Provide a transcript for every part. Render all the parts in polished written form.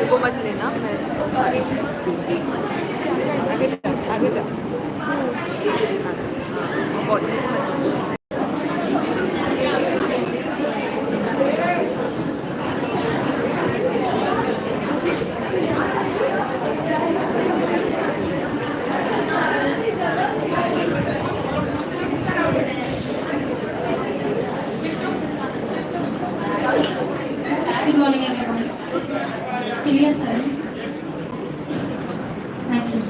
इनको मत लेना, मैं आगे जा Good morning, everyone. Clear silence. Thank you.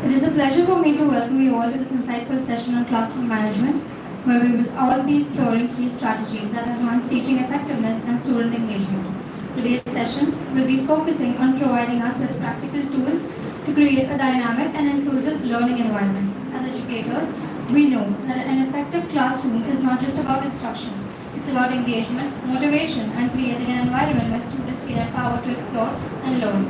It is a pleasure for me to welcome you all to this insightful session on classroom management, where we will all be exploring key strategies that enhance teaching effectiveness and student engagement. Today's session will be focusing on providing us with practical tools to create a dynamic and inclusive learning environment. As educators, we know that an effective classroom is not just about instruction. It's about engagement, motivation, and creating an environment where students feel empowered to explore and learn.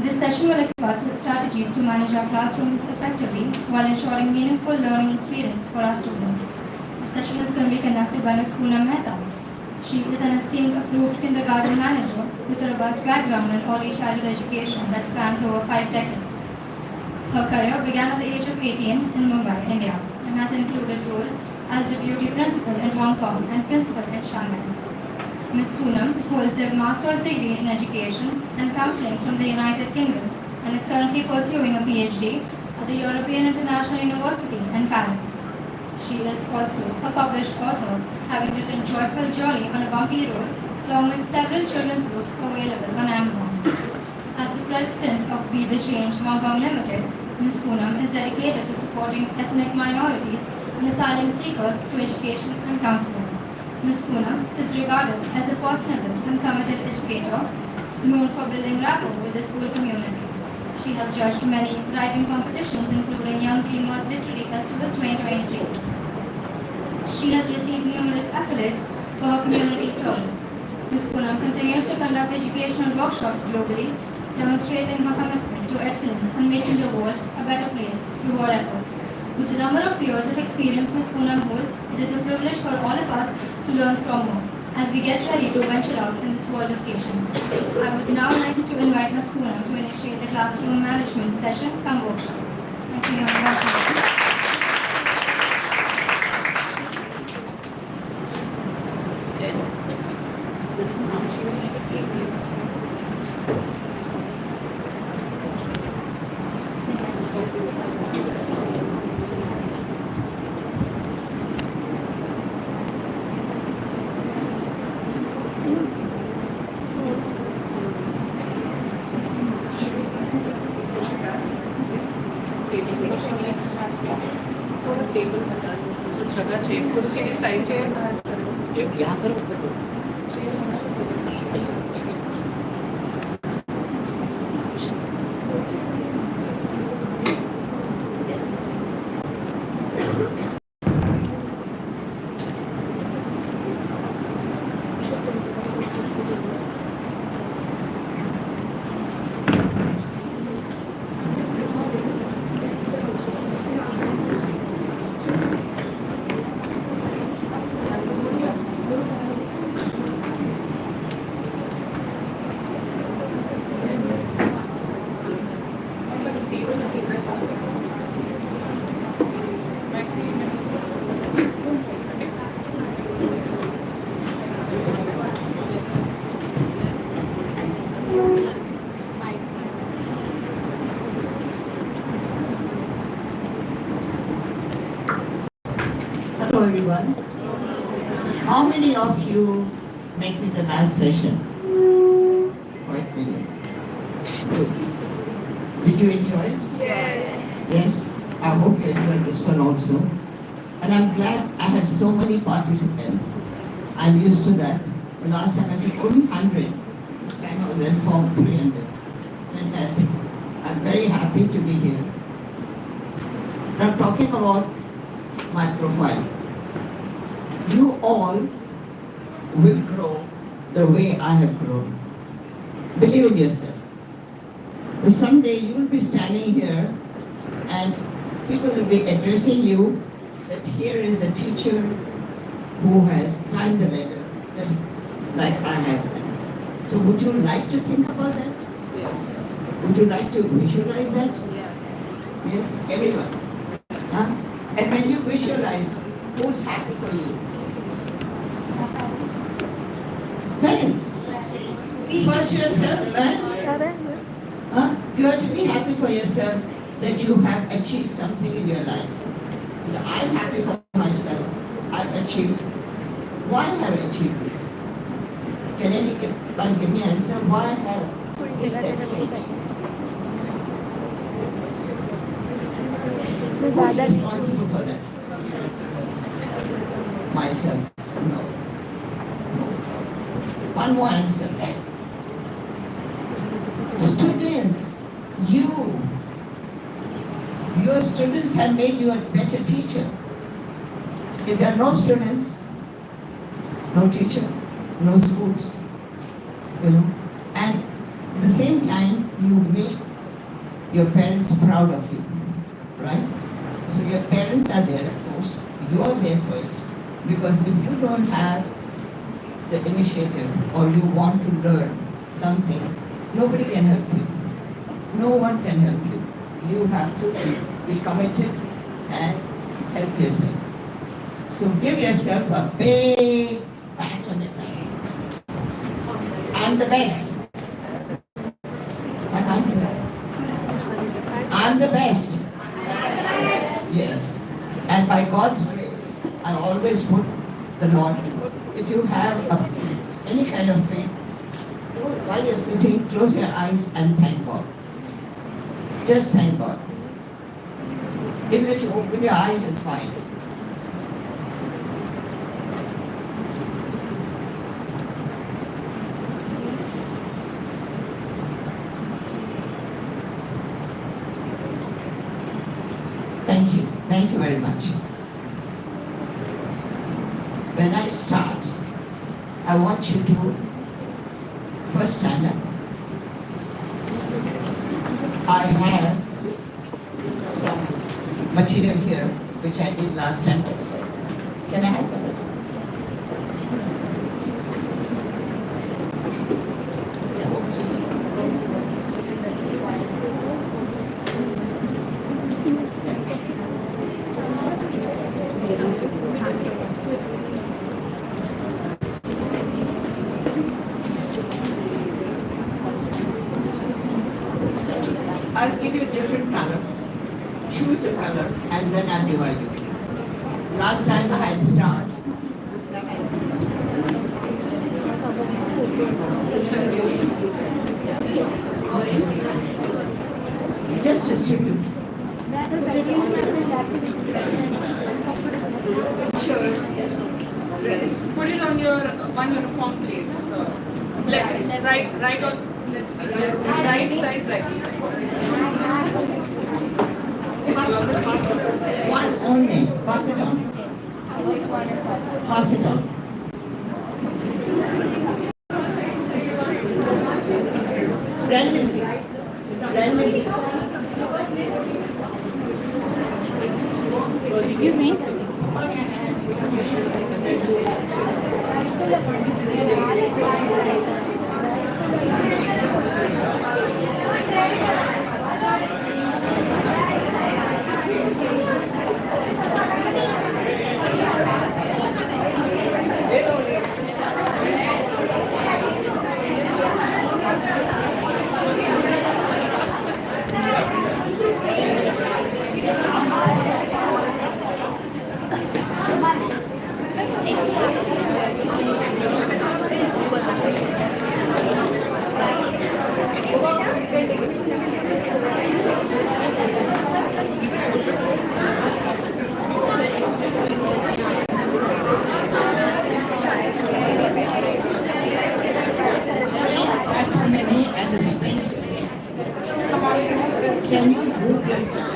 This session will equip us with strategies to manage our classrooms effectively while ensuring meaningful learning experience for our students. The session is going to be conducted by Ms. Poonam Mehta. She is an esteemed approved kindergarten manager with a robust background in early childhood education that spans over 5 decades. Her career began at the age of 18 in Mumbai, India, and has included roles as deputy principal in Hong Kong and principal in Shanghai. Ms. Poonam holds a master's degree in education and counseling from the United Kingdom and is currently pursuing a PhD at the European International University in Paris. She is also a published author, having written Joyful Journey on a Bumpy Road, along with several children's books available on Amazon. As the president of Be the Change Hong Kong Limited, Ms. Poonam is dedicated to supporting ethnic minorities and asylum seekers through education and counseling. Ms. Poonam is regarded as a personable and committed educator, known for building rapport with the school community. She has judged many writing competitions, including Young Dreamers Literary Festival 2023. She has received numerous accolades for her community service. Ms. Poonam continues to conduct educational workshops globally, demonstrating her commitment to excellence and making the world a better place through her efforts. With the number of years of experience Ms. Poonam holds, it is a privilege for all of us to learn from her as we get ready to venture out in this world of teaching. I would now like to invite Ms. Poonam to initiate the classroom management session come workshop. Thank you, everyone. यहाँ करो Hello everyone. How many of you met me the last session? Quite many. Good. Did you enjoy it? Yes. Yes. I hope you enjoyed this one also. And I'm glad I had so many participants. I'm used to that. The last time I said only 100. This time I was informed 300. Fantastic. I'm very happy to be here. Now talking about my profile. You all will grow the way I have grown. Believe in yourself. But someday you will be standing here and people will be addressing you that here is a teacher who has climbed the ladder, just like I have. So would you like to think about that? Yes. Would you like to visualize that? Yes. Yes, everyone. Huh? And when you visualize, who's happy for you? Parents. First yourself, right? Huh? You have to be happy for yourself that you have achieved something in your life. I'm happy for myself. I've achieved. Why have I achieved this? Can anyone give me an answer? Why have I reached that stage? Who's responsible for that? Myself. No. One more answer. Students, your students have made you a better teacher. If there are no students, no teacher, no schools, and at the same time, you make your parents proud of you, right? So your parents are there, of course. You are there first, because if you don't have the initiative or you want to learn something, nobody can help you. No one can help you. You have to be committed and help yourself. So give yourself a big pat on the back. I'm the best. I'm the best. Yes. And by God's grace, I always put the Lord. If you have any kind of faith, while you're sitting, close your eyes and thank God. Just thank God. Even if you open your eyes, it's fine. Thank you. Thank you very much. When I start, I want you to first stand up. I have some material here which I did last time. Can I have that? I'll give you a different color. Choose a color and then I'll divide you. Last time I had starred. This time I just distribute. Sure. Put it on your one uniform place. Left, right on. Let's see. Right side, right side. One only. Pass it on. Pass it on. Randomly. Randomly. Excuse me. Not too many and the space. Can you group yourself?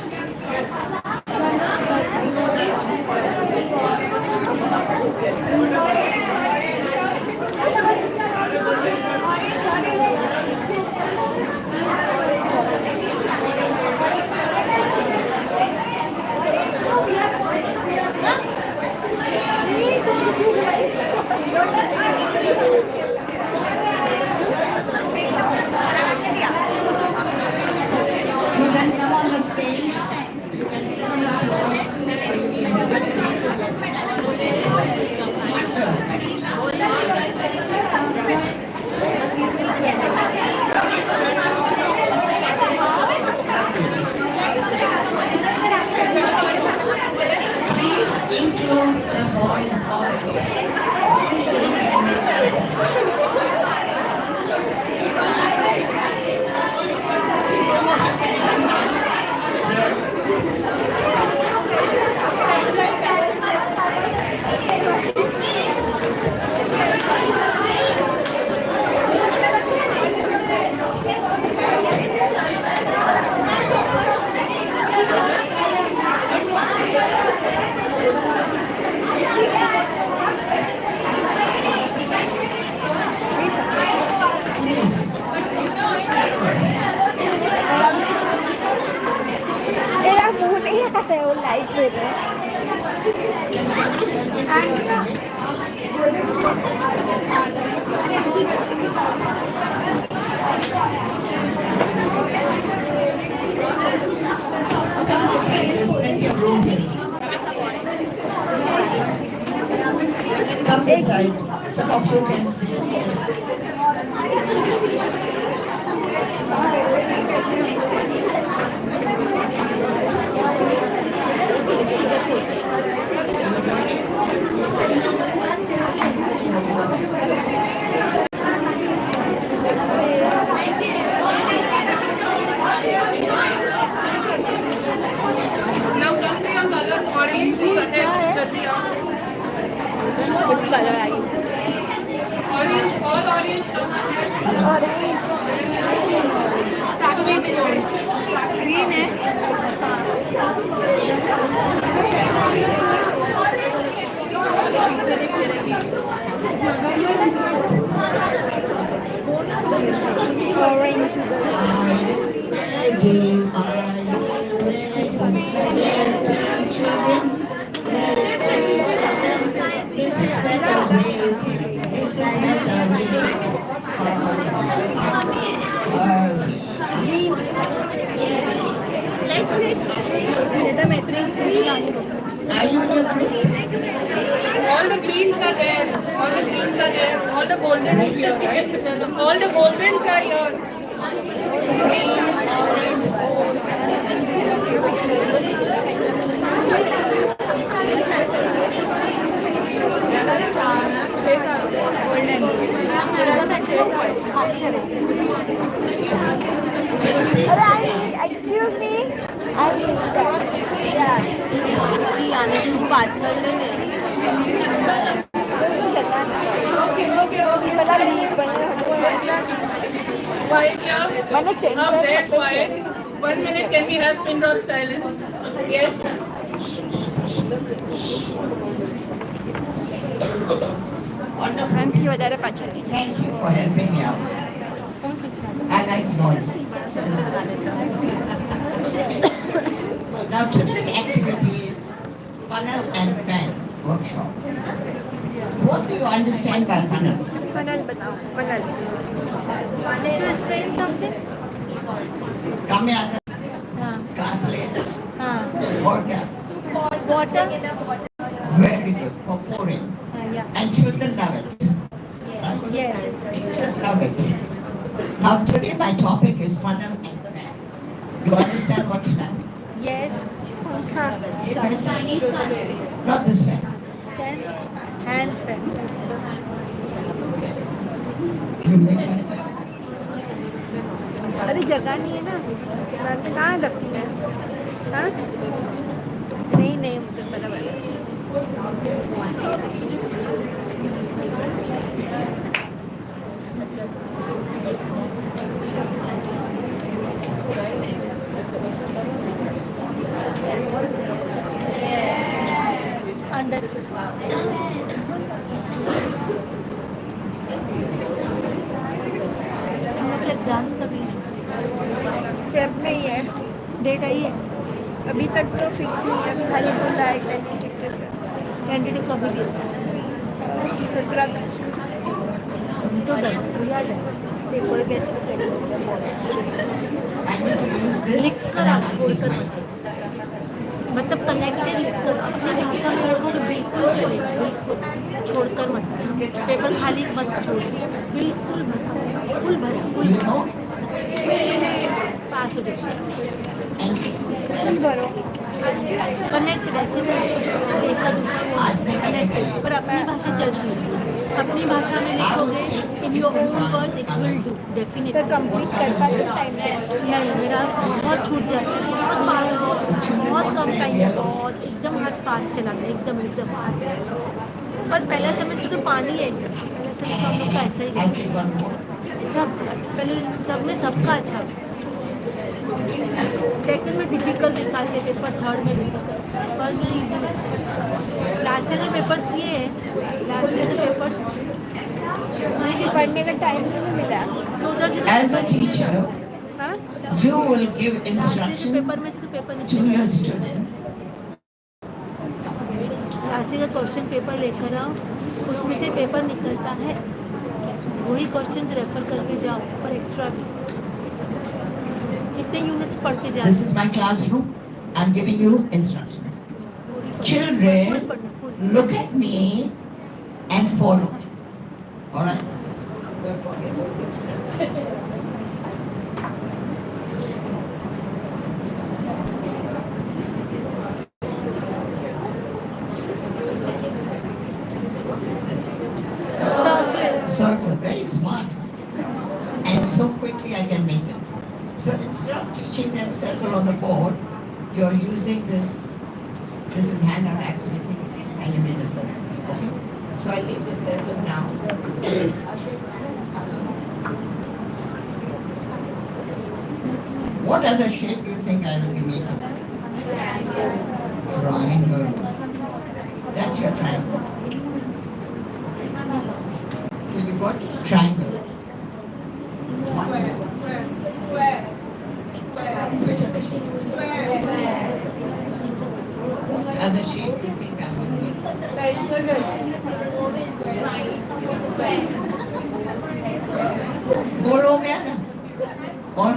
Now come to your colors, orange, Sahel, jaldi आओ. Which color are you? Orange, all orange. Orange. Green है. पीछे दिखने लगी. Orange. This is Mehta. This is Mehta. Let's sit. Mehta मैत्री जाने दो. Are you the green? All the greens are there. All the greens are there. All the golden is here, right? All the goldens are here. Green, orange, gold. Excuse me. आने की पाछड़ लेने. Quiet here. Up there, quiet. 1 minute, can we have pin drop silence? Yes. Wonderful. Thank you for helping me out. I like noise. Now today's activity is funnel and fan workshop. What do you understand by funnel? Funnel बताओ. Funnel. Wanted to explain something? Come here. हाँ. Gaslight. हाँ. Water. Water. Very good for pouring. Yeah. And children love it. Right? Yes. Teachers love it. Now today my topic is funnel and fan. You understand what's fan? Yes. Not this fan. Then hand fan. अरे जगह नहीं है ना. मैं कहाँ रखूँ मैं इसको? हाँ? नहीं मुझे पता है. Understood. एग्जाम्स का भी फेब में ही है. डेट आई है अभी तक तो फिक्स नहीं है. खाली बोल रहा है कैंडिडेट कभी भी 17 तक. तो याद है पेपर कैसे चलेगा. I need to use this. लिख कर आप छोड़कर मतलब कनेक्टेड लिख कर अपनी भाषा में लिखोगे बिल्कुल चलेगा. बिल्कुल छोड़कर मत. पेपर खाली मत छोड़. बिल्कुल भर फुल पास हो जाए. फुल भरो. कनेक्टेड ऐसे कनेक्टेड पर अपनी भाषा चलती है. अपनी भाषा में लिखोगे in your own words it will do definitely. Complete कर पाते टाइम नहीं. मेरा बहुत छूट जाता है. बहुत कम टाइम है. बहुत एकदम हाथ फास्ट चला गया. एकदम फास्ट. पर पहला सेमेस्टर तो पानी है. पहला सेमेस्टर हम लोग का ऐसा ही गया. अच्छा पहले सब में सबका अच्छा. सेकंड में डिफिकल्ट निकालते पेपर. थर्ड में डिफिकल्ट. फर्स्ट में इजी. लास्ट ईयर के पेपर्स किए हैं. लास्ट ईयर के पेपर्स पढ़ने का टाइम नहीं मिला तो उधर से. As a teacher, you will give instruction paper में से तो paper to your student. Last year का क्वेश्चन पेपर लेकर आओ. उसमें से पेपर निकलता है. वही क्वेश्चन रेफर करके जाओ पर एक्स्ट्रा भी. कितने यूनिट्स पढ़ के जाओ. This is my classroom. I'm giving you instructions. Children, look at me and follow me. All right. Circle, very smart. And so quickly I can make it. So instead of teaching them circle on the board, you're using this is hand-on activity, and you made a circle. Okay? So I make the circle now. What other shape do you think I will be making? Triangle. That's your triangle. So you got triangle. Square. Which other shape? What other shape do you think I will make? गोल हो गया ना? और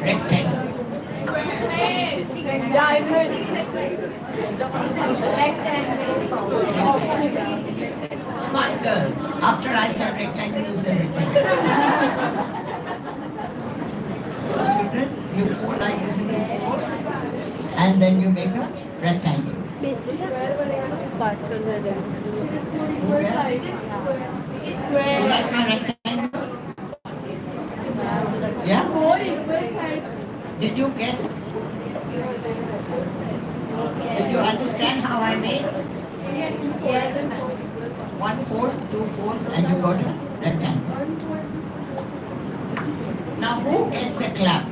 rectangle. Smart girl. After I said rectangle, you said rectangle. So children, you fold like this in four, and then you make a rectangle. You like my rectangle? Yeah? Did you get? Did you understand how I made? Yes. One fold, two folds, and you got a rectangle. Now who gets a clap?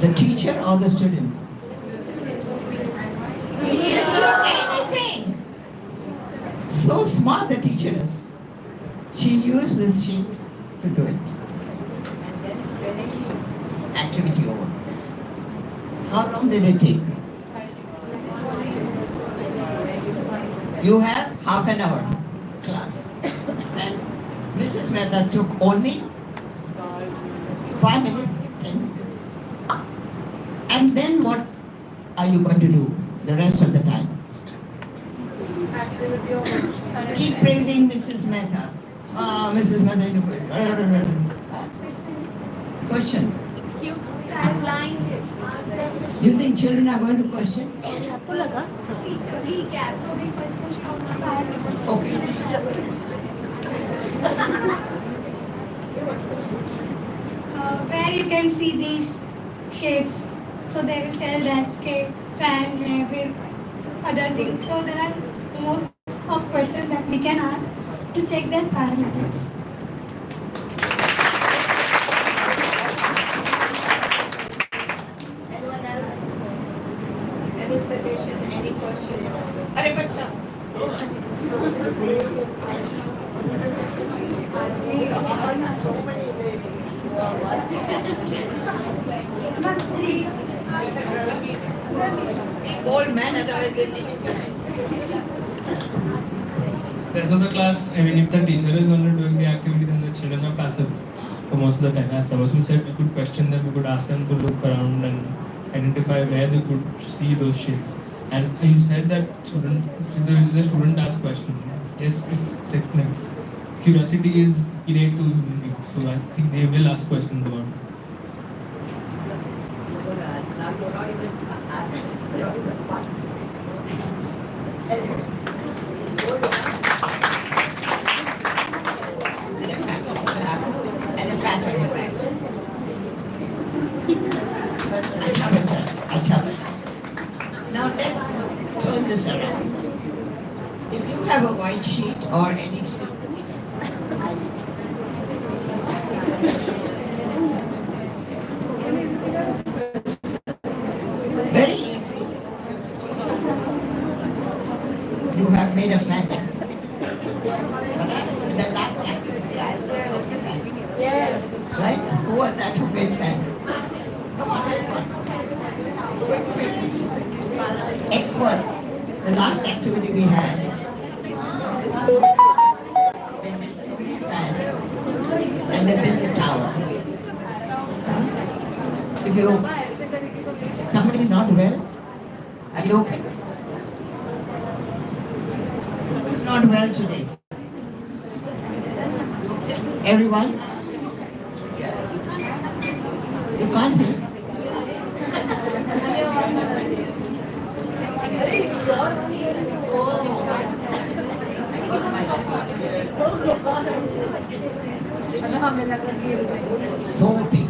The teacher or the student? Anything. So smart the teacher is. She used this sheet to do it. And then finish. Activity over. How long did it take? You have half an hour class. And Mrs. Mehta took only 5 minutes, 10 minutes. And then what are you going to do the rest of the time? Keep praising Mrs. Mehta. Mrs. Mehta, you good. Question. Excuse me, I'm blind. Ask them. You think children are going to question? आपको लगा Recap. So many questions from my parents. Okay. Where you can see these shapes. So they will tell that okay, fan hai with other things. So there are most of questions that we can ask to check their parameters. Anyone else? Any suggestions? Any question? Arey bacha. So many old man, otherwise they need Rest of the class, I mean, if the teacher is only doing the activity, then the children are passive for most of the time. As Tabassum said, we could question them, we could ask them to look around and identify where they could see those shapes. And you said that the student asks questions. Yes, if curiosity is innate to human beings, so I think they will ask questions about it. And a pat on your back. Acha bacha, acha bacha. Now let's turn this around. If you have a white sheet or any sheet, very easy. You have made a fan. The last activity I saw a fan. Yes. Right? Who was that who made fans? Come on, help us. Quick, quick. Expert. The last activity we had. They made so many fans. And they built a tower. If you, somebody is not well, are you okay? Who's not well today? Everyone? Yeah. You can't hear? I got my so big.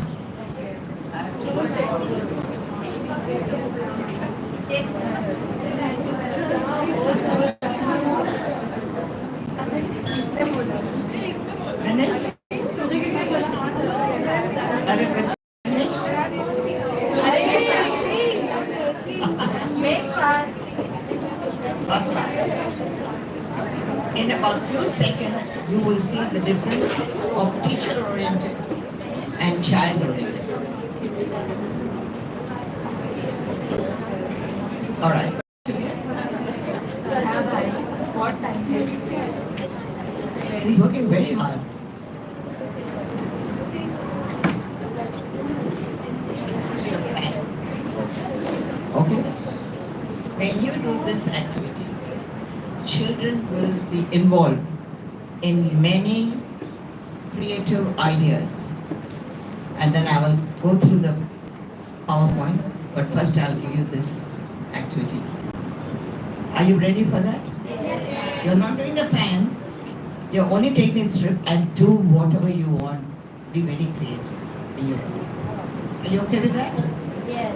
Ganesh? अरे बच्चे First class. In about few seconds, you will see the difference of teacher-oriented and child-oriented. All right. She's working very hard. Okay? When you do this activity, children will be involved in many creative ideas. And then I will go through the PowerPoint, but first I'll give you this activity. Are you ready for that? Yes. You're not doing the fan. You're only taking the strip and do whatever you want. Be very creative. Are you okay with that? Yes.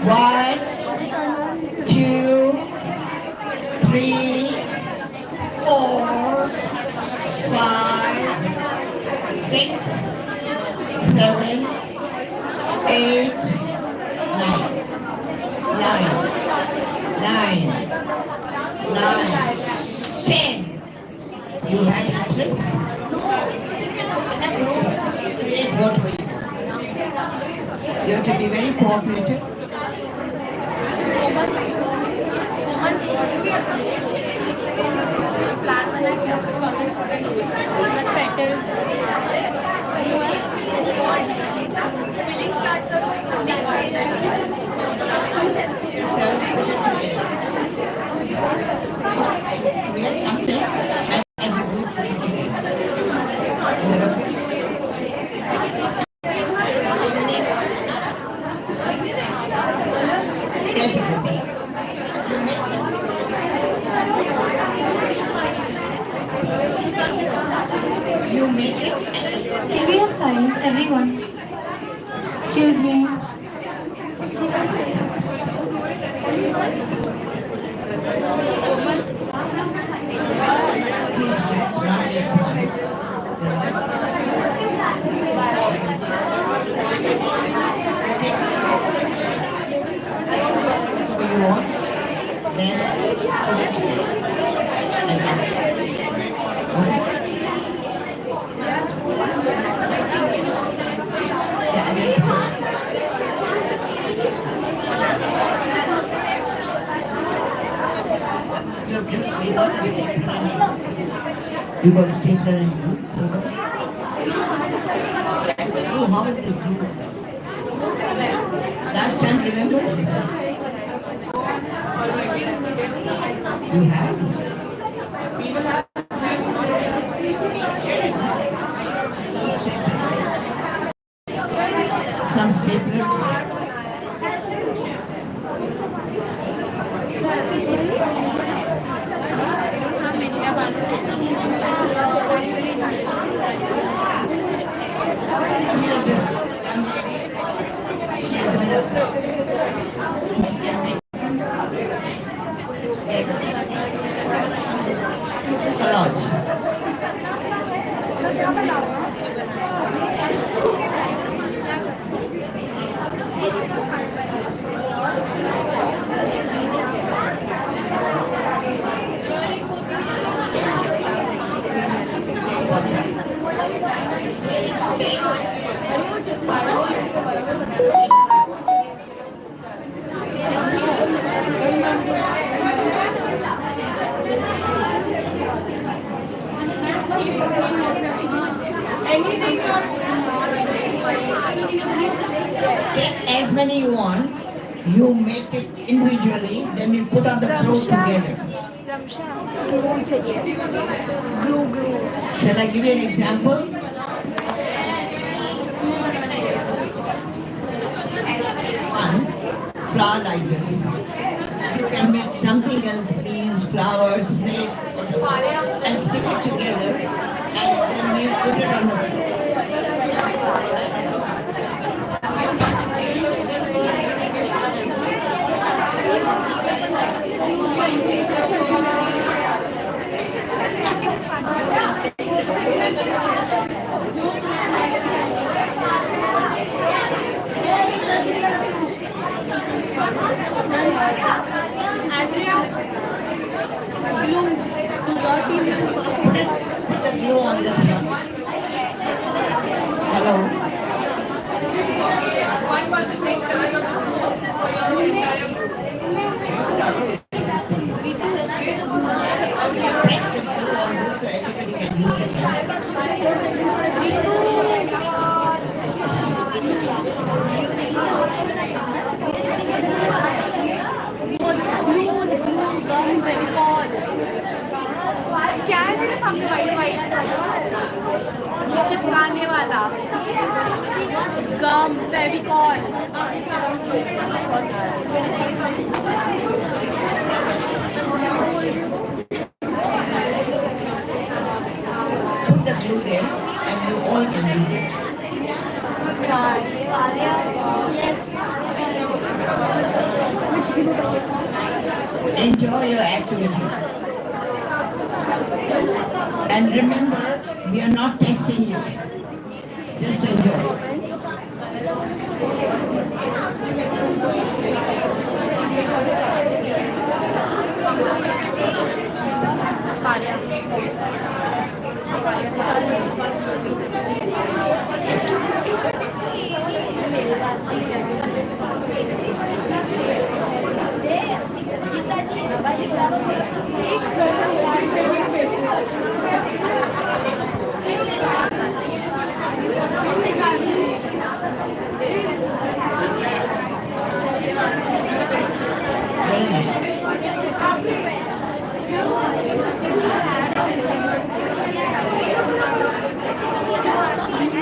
One, two, three, 4, 5, 6, 7, 8, 9. 10. You have the strips. In a group, create what way. You have to be very cooperative. Create something and as a group put it together. Is that okay? As a group. You make it. Can we have silence, everyone? Excuse me. Two strips, not just one. What you want, then put it together. Okay? Yeah, and then you got the stapler. You got stapler and glue. Oh, how is the glue? Last time, remember? You have? We will have some staplers. See here, this young lady, she has made a Take as many you want, you make it individually, then you put on the floor together. glue चाहिए glue Shall I give you an example? One flower like this. You can make something else, leaves, flowers, snake, whatever, and stick it together, and then you put it on the floor. Put the glue on this one. Hello. One person takes charge of Press the glue on this so everybody can use it. gum Fevicol क्या है तेरे सामने white white चिपकाने वाला गम Fevicol Put the glue there and you all can use it. Yes. Which group are you? Enjoy your activity. And remember, we are not testing you. Just enjoy.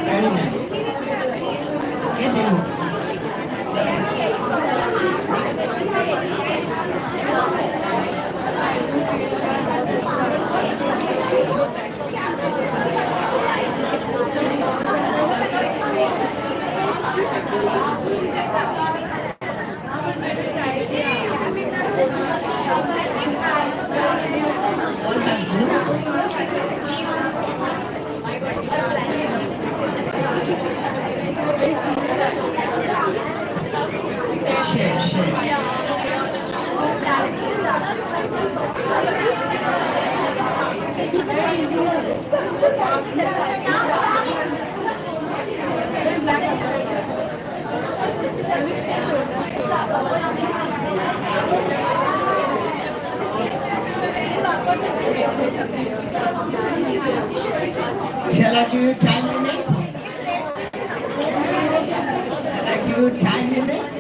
Very nice. Get in. All have glue. Share. Shall I give you time limit? Shall I give you time limit?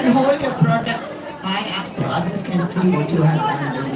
can hold your product high up so others can see what you have done.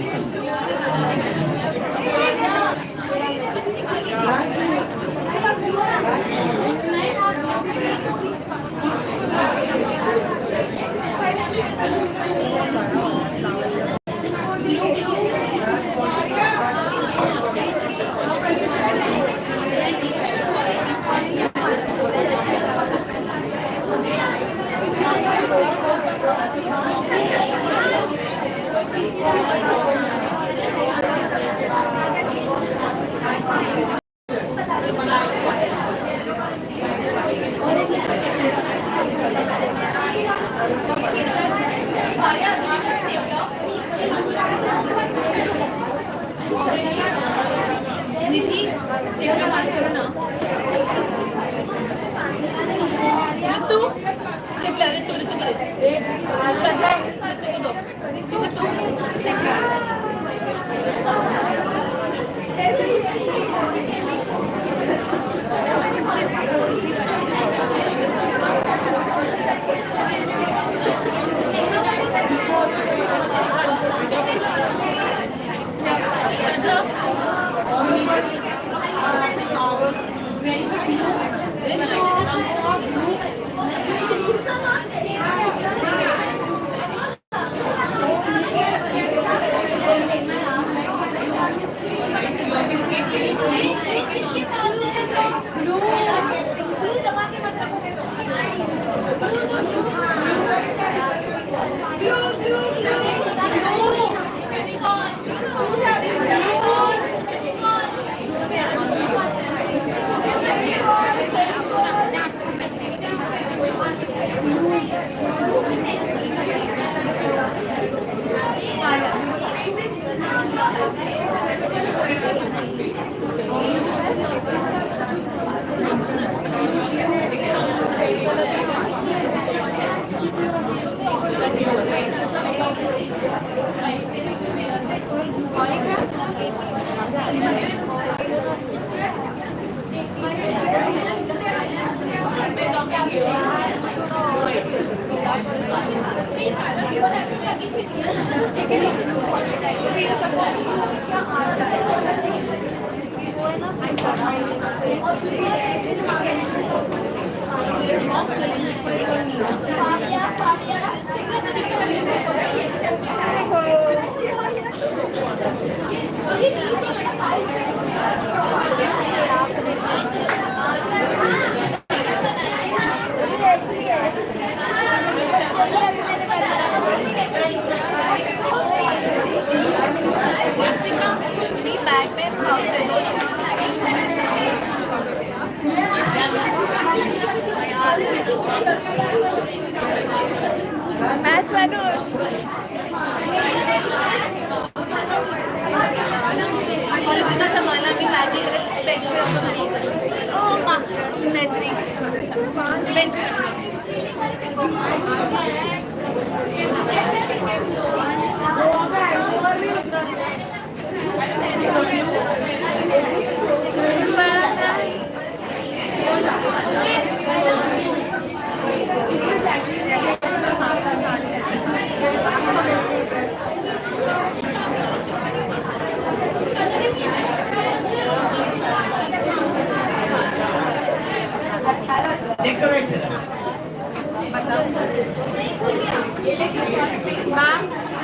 Decorated.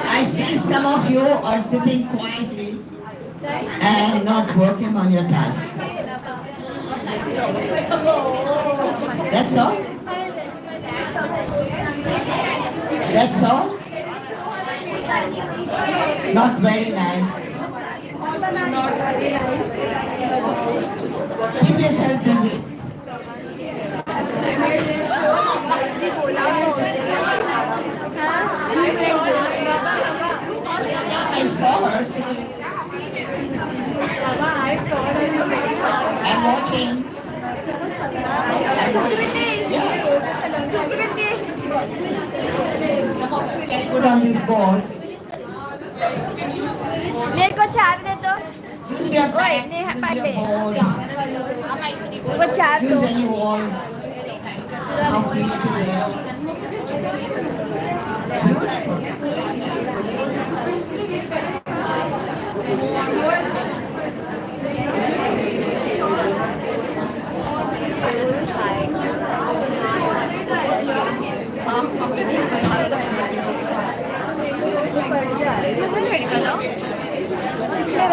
I see some of you are sitting quietly and not working on your task. That's all? That's all? Not very nice. Keep yourself busy. I saw her sitting. I'm watching. Some of you can put on this board. मेरे को चार दे दो Use your pen, use your board, वो चार दो use any walls. How creative they are.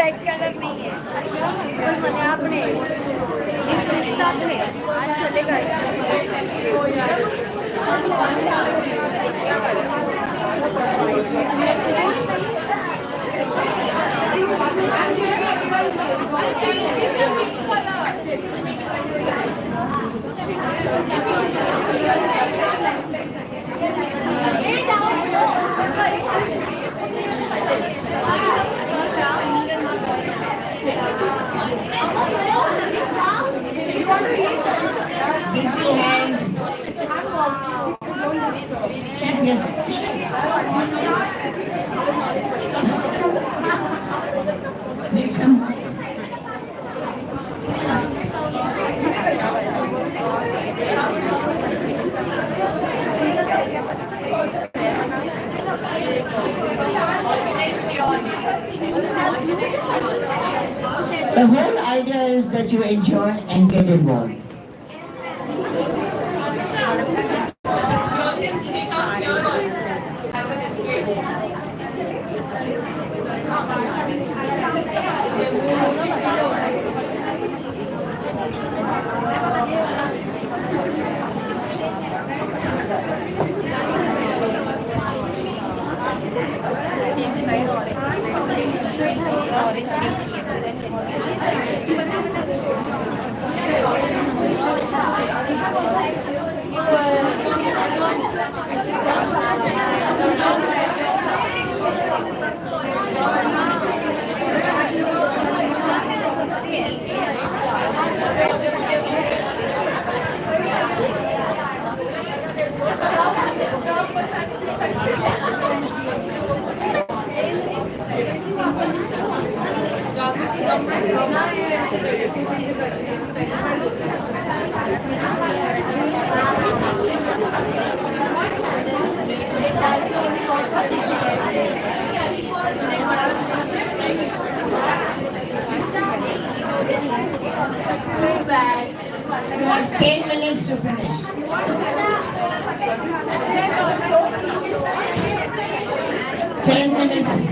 White colour नहीं है મને આપણે ડિસ્ટ્રિક્ટ આપણે આ ચલેગા Busy hands. Yes. Make some. The whole idea is that you enjoy and get involved. You have 10 minutes to finish. 10 minutes.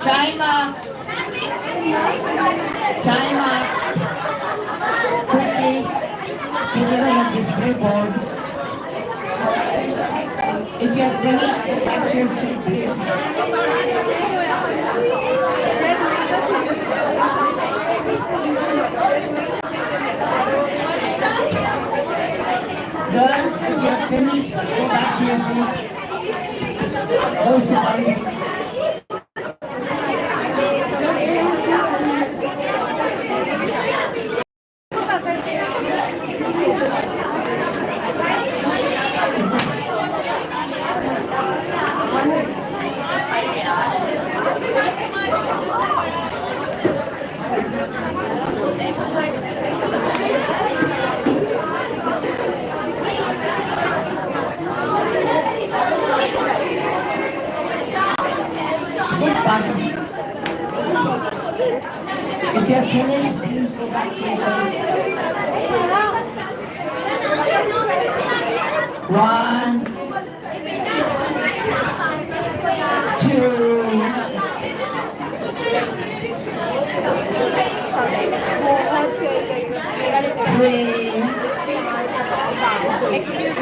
Time up. Time up. Quickly, put it on the display board. If you have finished, go back to your seat, please. Girls, if you have finished, go back to your seat. Go sit down. Good party. If you have finished, please go back to your seat. 1, 2, 3. Excuse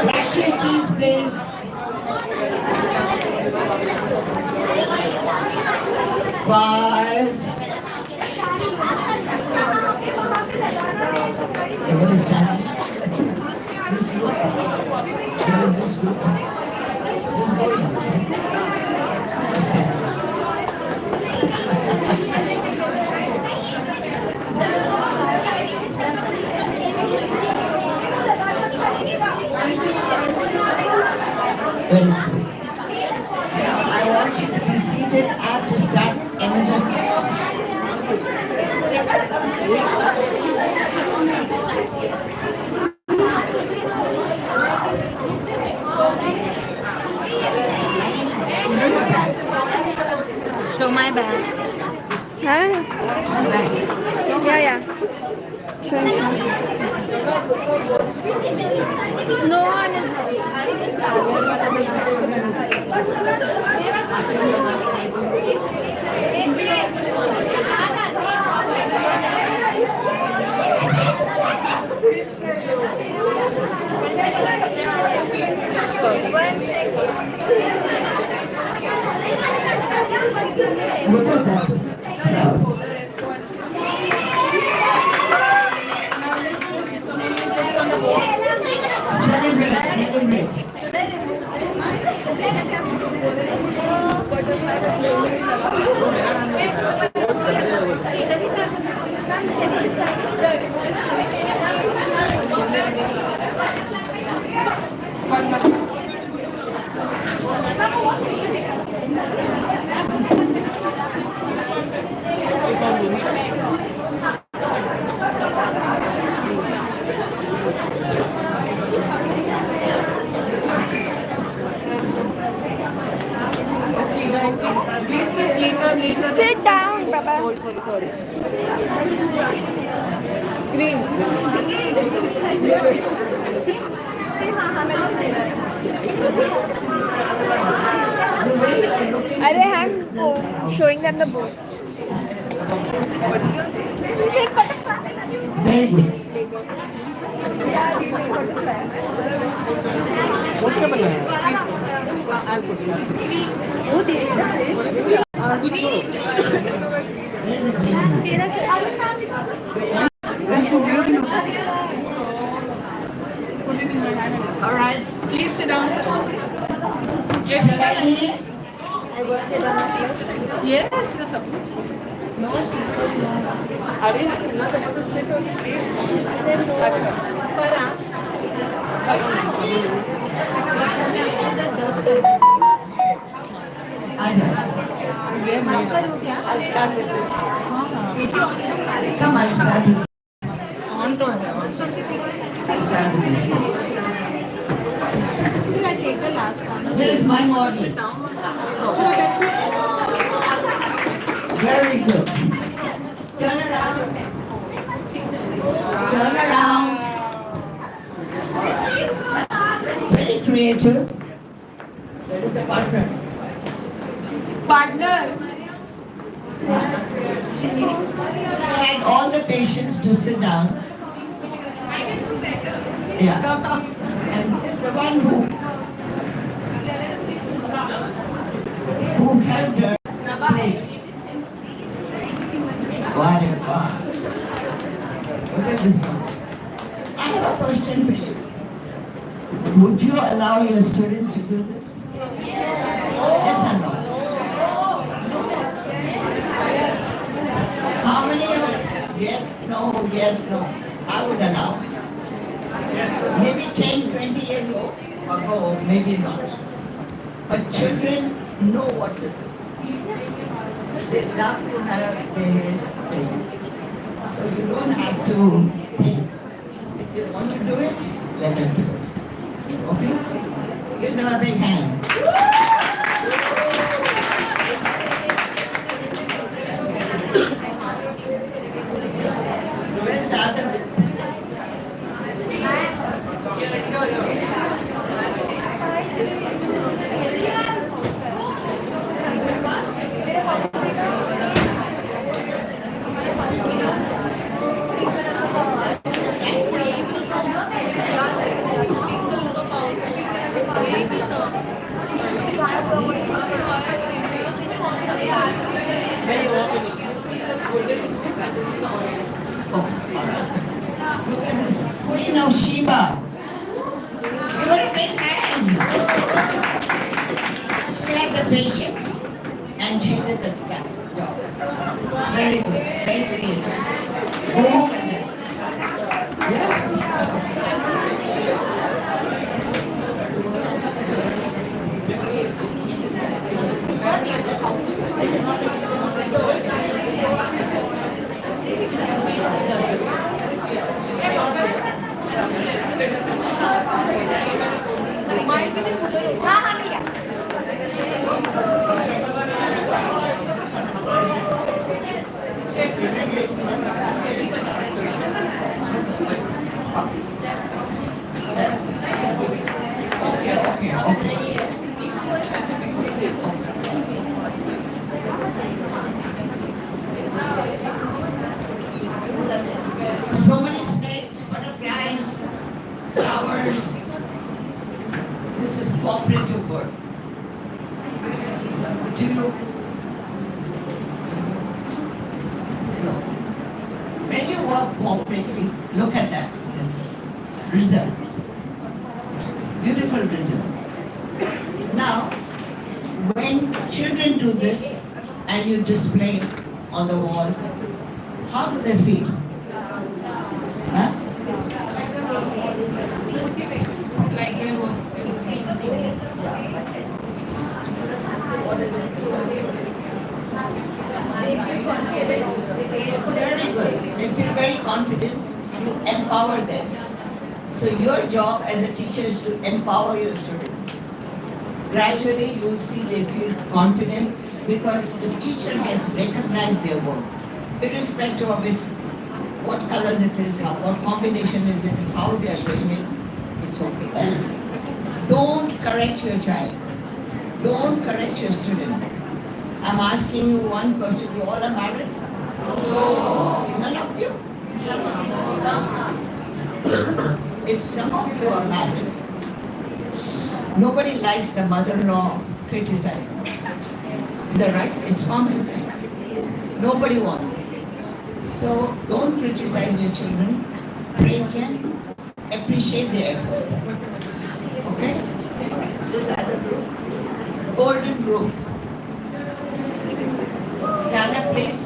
Back to your seats, please. 5. You're going to stand. This group. Stand in this group. This group. Stand. Very true. I want you to be seated. I have to start another. Show my bag. Huh? Yeah. Sure. No one is. Sorry. Look at that crowd. Celebrate, celebrate. Please sit later. Sit down, Baba. The way you are looking. I'm showing them the board. Very good. All right. Please sit down. Yes, Shall I eat it? yes, you're supposed to. No, are you not supposed to sit on the place? Aja. I'll start with this. Come, I'll start with On to है. I'll start with this one. There is my model. Very good. Turn around. Turn around. Very creative. That is the partner. She had all the patients to sit down. Yeah. And it's the one who helped her plate. Whatever. Look at this one. I have a question for you. Would you allow your students to do this? Yes or no? How many of yes, no, yes, no? I would allow. Maybe 10, 20 years ago, maybe not. But children know what this is. They love to have their hairs braided. So you don't have to think. If they want to do it, let them do it. Okay? Give them a big hand. Where's the other? Oh, all right. Look at this Queen of Sheba. Give her a big hand. She had the patience and she did the stuff. Very good. Very creative. Go home and then. Yeah. Okay. So many snakes, butterflies, flowers. This is cooperative work. work cooperatively. Look at that result. Beautiful result. Now, when children do this and you display on the wall, how do they feel? Huh? Like their work is being seen. Very good. They feel very confident. You empower them. So your job as a teacher is to empower your students. Gradually you will see they feel confident because the teacher has recognized their work. Irrespective of its what colors it is, what combination is it, how they are doing it, it's okay. Don't correct your child. Don't correct your student. I'm asking you one question. You all are married? No. None of you? If some of you are married, nobody likes the mother-in-law criticizing. Is that right? It's common, right? Nobody wants. So don't criticize your children. Praise them. Appreciate their effort. Okay? Do the other group. Golden group. Stand up, please.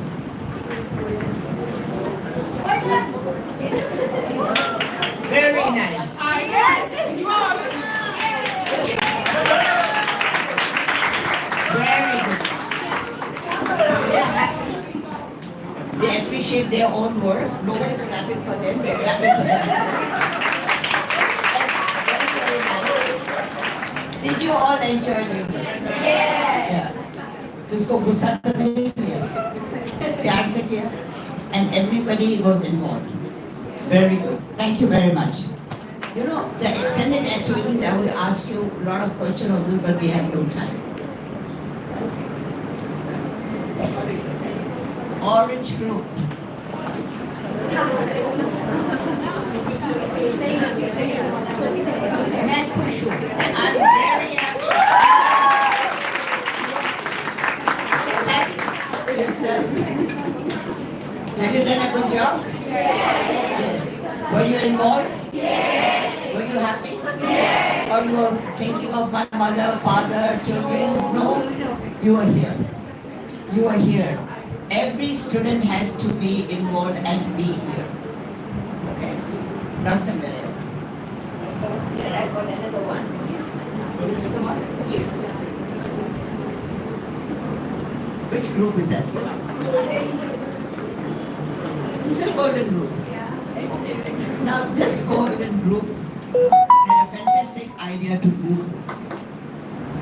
Very nice. Very good. They are happy. They appreciate their own work. Nobody's clapping for them. They're clapping for themselves. Did you all enjoy doing this? Yeah. किसको गुस्सा तो नहीं किया, प्यार से किया, and everybody was involved. Very good. Thank you very much. You know, the extended activities, I would ask you a lot of questions on this, but we have no time. Orange group. मैं खुश हूँ. I'm very happy. Yourself. Have you done a good job? Yes. Were you involved? Yes. Were you happy? Yes. Or you were thinking of my mother, father, children? No. You are here. You are here. Every student has to be involved and be here. Okay? Not somewhere else. Here I got another one. This is the one. Which group is that, sir? Still golden group. Now this golden group had a fantastic idea to use this.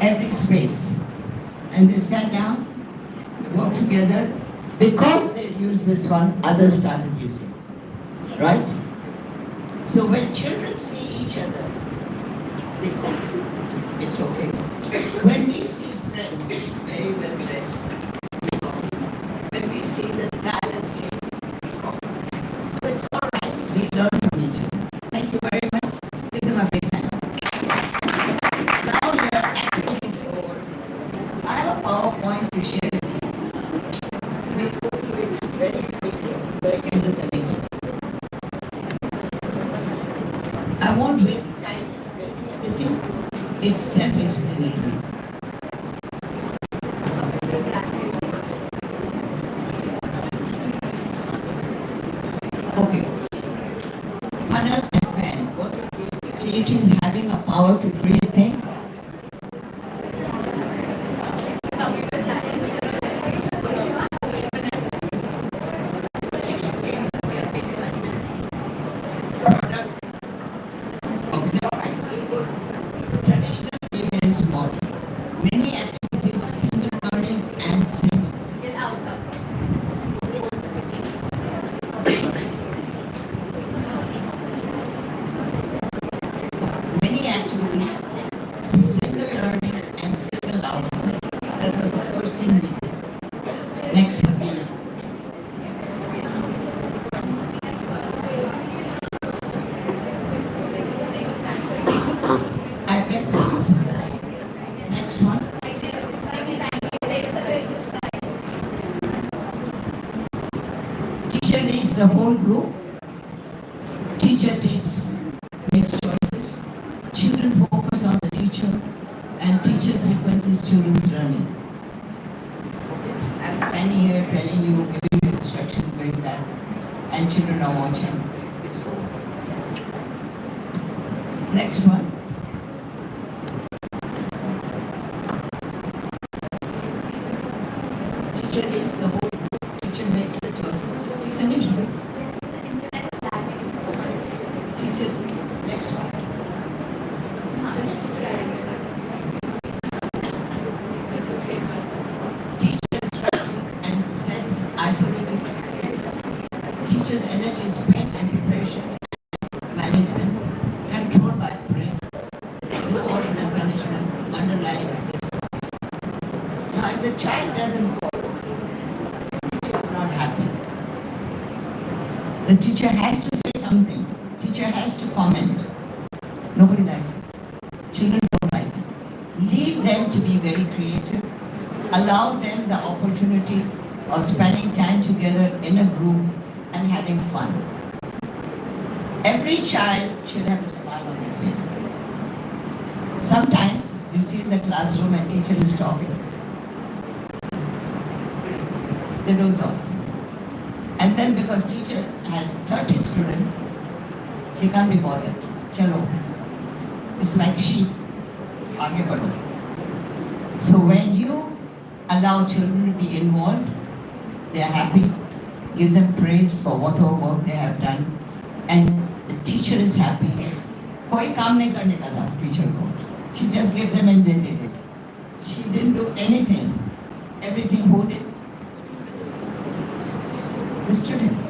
Every space. And they sat down, worked together. Because they used this one, others started using it. Right? So when children see each other, they go, it's okay. When we see friends very well dressed, when we see the style has changed, so it's all right. We learn from each other. Thank you very much. Give them a big hand. Now your activity is over. I have a PowerPoint to share with you. We go through it very quickly so I can do the next one. I won't waste time explaining everything. It's self-explanatory. Okay. Funnel and fan. What is creativity? It is having a power to create things. Okay, now I will go to traditional events model. Many activities, single learning and single. With outcomes. Many activities, single learning and single outcome. That was the first thing we did. Next one. I went through this one. Next one. Teacher leads the whole group. Teacher makes choices. Children focus on the teacher, and teacher sequences children's learning. I'm standing here telling you, giving you instructions doing that, and children are watching. It's cool. Next one. Teacher leads the whole group. Teacher makes the choices. Finish. Teachers. Next one. Teachers strikes and sets isolated skills. Teachers' energy is spent and preparation and management, controlled by brain, rewards and punishment, underlying discourse. Now, if the child doesn't follow, the teacher is not happy. The teacher has to say something. Teacher has to comment. Nobody likes it. Children don't like it. Leave them to be very creative. Allow them the opportunity of spending time together in a group and having fun. Every child should have a smile on their face. Sometimes you see in the classroom and teacher is talking. They doze off. And then because teacher has 30 students, she can't be bothered. Chalo. It's like sheep. Aage badho. So when you allow children to be involved, they are happy. Give them praise for whatever work they have done. And the teacher is happy. Koi kaam nahi karne ka tha teacher ko. She just gave them and they did it. She didn't do anything. Everything who did? The students.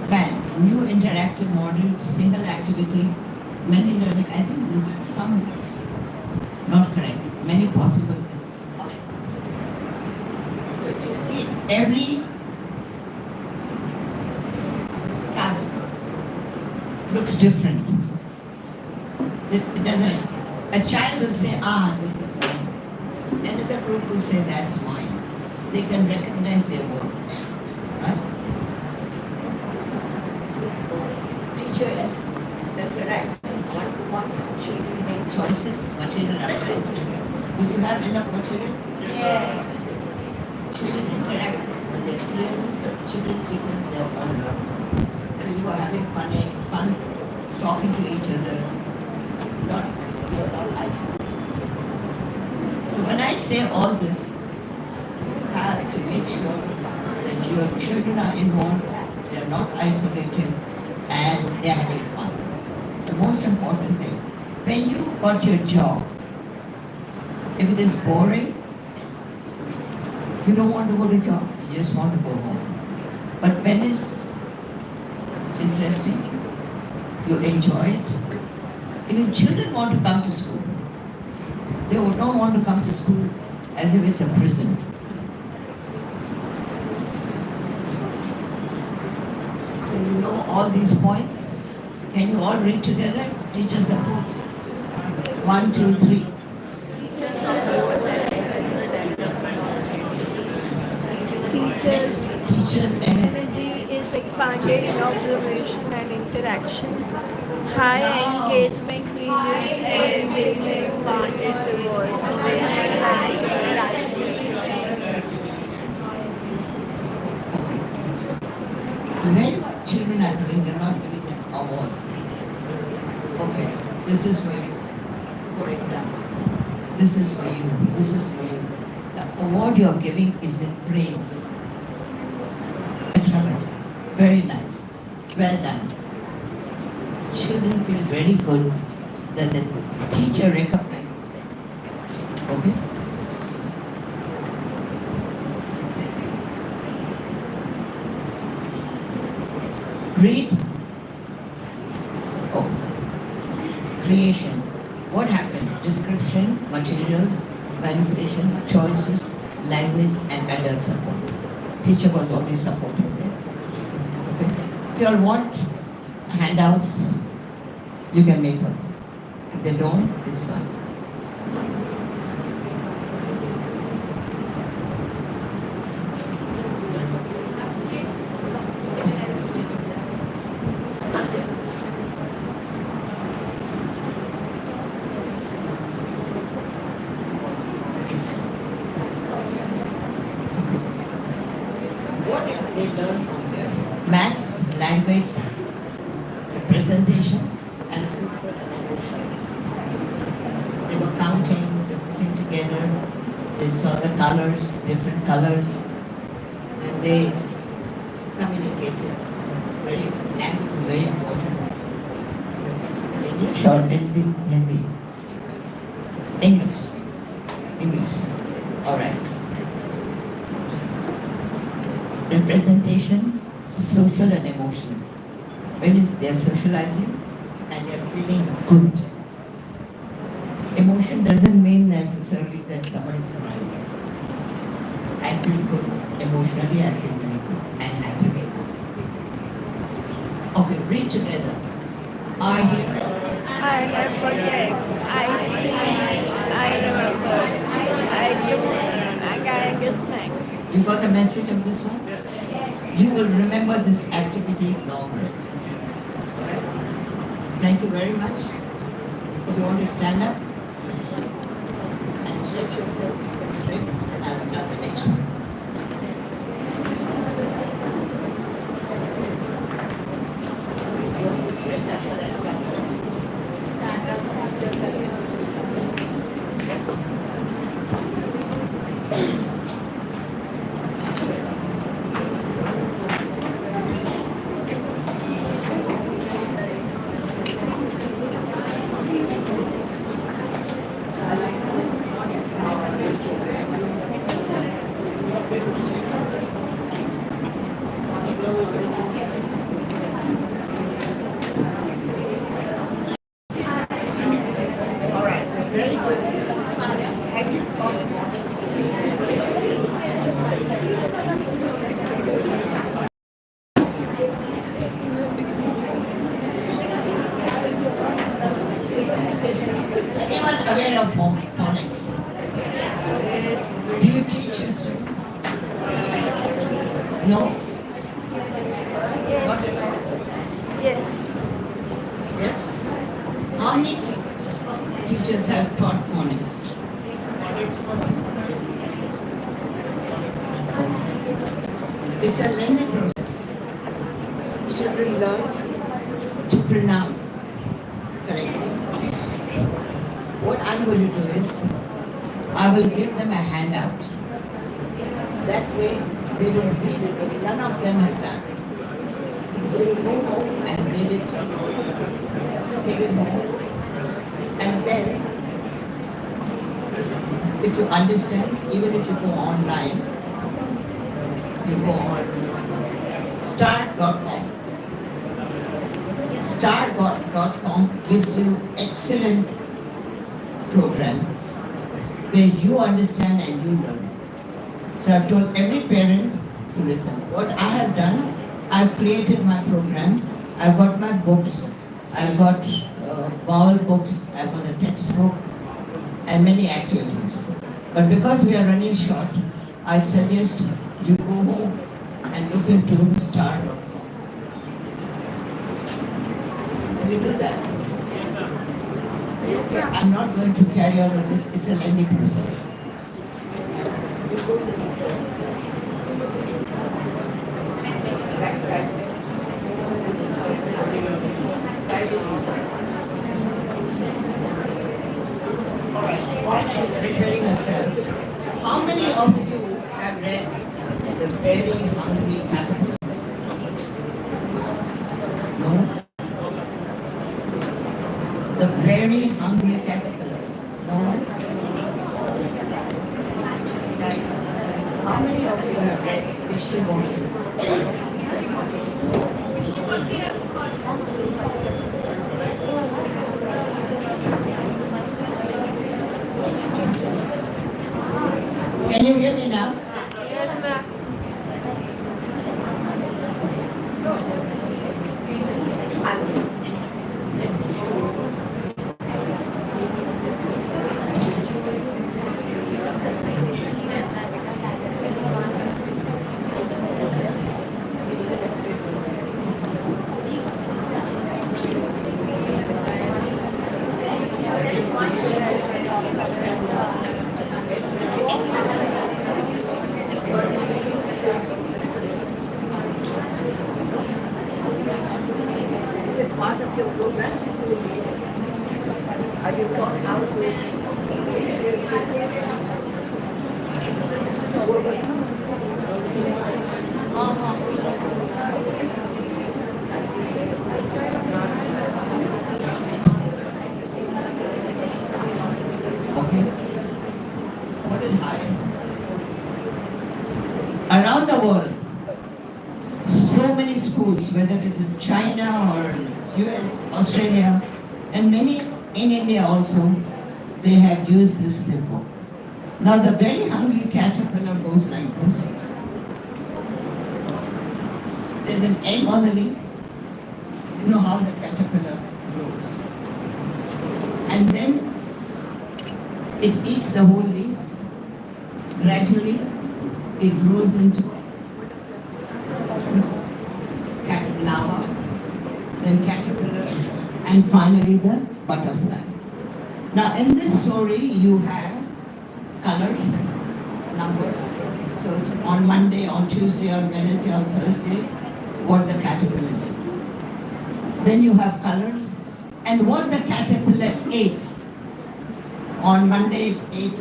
Fine. New interactive model, single activity, many learning. I think this is some not correct. Many possible. So if you see every task looks different. It doesn't. A child will say, this is mine. Another group will say, that's mine. They can recognize their work. Right? Teacher interacts one-to-one. Children make choices. Material are plenty. Do you have enough material? Yes. Children interact with their peers. Children sequence their own learning. So you are having fun talking to each other. You are not isolated. So when I say all this, you have to make sure that your children are involved, they are not isolated, and they are having fun. The most important thing, when you got your job, if it is boring, you don't want to go to job, you just want to go home. But when it's interesting, you enjoy it. Even children want to come to school. They don't want to come to school as if it's a prison. So you know all these points. Can you all read together? Teacher supports. 1, 2, 3. Teacher Energy is expanded in observation and interaction. High engagement regions part is rewards. When children are doing, they're not giving them award. Okay, this is for you. For example, this is for you. This is for you. The award you are giving is in praise. Very nice. Well done. Children feel very good that the teacher recognizes them. Okay? Read. Oh. Creation. What happened? Description, materials, manipulation, choices, language, and adult support. Teacher was always supportive there. Okay? If you all want handouts, you can make one. If they don't, it's fine. They learn from here. Maths, language, presentation, and so they were counting, they were putting together, they saw the colors, different colors, and they communicated. Very language, very important. English or Hindi? Hindi. English. English. All right. Representation, social and emotional. When they're socializing and they're feeling good. Emotion doesn't mean necessarily that somebody's crying. I feel good. Emotionally, I feel very good and happy. Okay, read together. I I have forget. I see. I remember. I do. I can understand. You got the message of this one? You will remember this activity longer. Alright? Thank you very much. If you want to stand up and stretch yourself, get straight, and I'll start the next one. Anyone aware of phonics? Do you teach your students? No? Not at all? Yes. Yes? How many teachers have taught phonics? It's a lengthy process. Children learn to pronounce correctly. What I'm going to do is, I will give them a handout. That way, they will read it, but none of them has done. They will go home and read it, take it home, and then, if you understand, even if you go online, you go on start.com. Start.com gives you excellent program where you understand and you learn. So I've told every parent to listen. What I have done, I've created my program. I've got my books. I've got vowel books. I've got a textbook and many activities. But because we are running short, I suggest you go home and look into star.com. Will you do that? Okay, I'm not going to carry on with this. It's a lengthy process. Alright, while she's preparing herself, how many of you have read The Very Hungry Caterpillar? No? The Very Hungry Caterpillar? No? How many of you have read Wishy-Washy? Can you hear me now? Yes, ma'am. Okay. What is high? Around the world, so many schools, whether it is in China or US, Australia, and many in India also, they have used this symbol. Now the very hungry caterpillar goes like this. There's an egg on the leaf. You know how the caterpillar grows. And then it eats the whole leaf. Gradually, it grows into larva, then caterpillar, and finally the butterfly. Now in this story, you have colors, numbers. So it's on Monday, on Tuesday, on Wednesday, on Thursday, what the caterpillar did. Then you have colors and what the caterpillar ate. On Monday it ate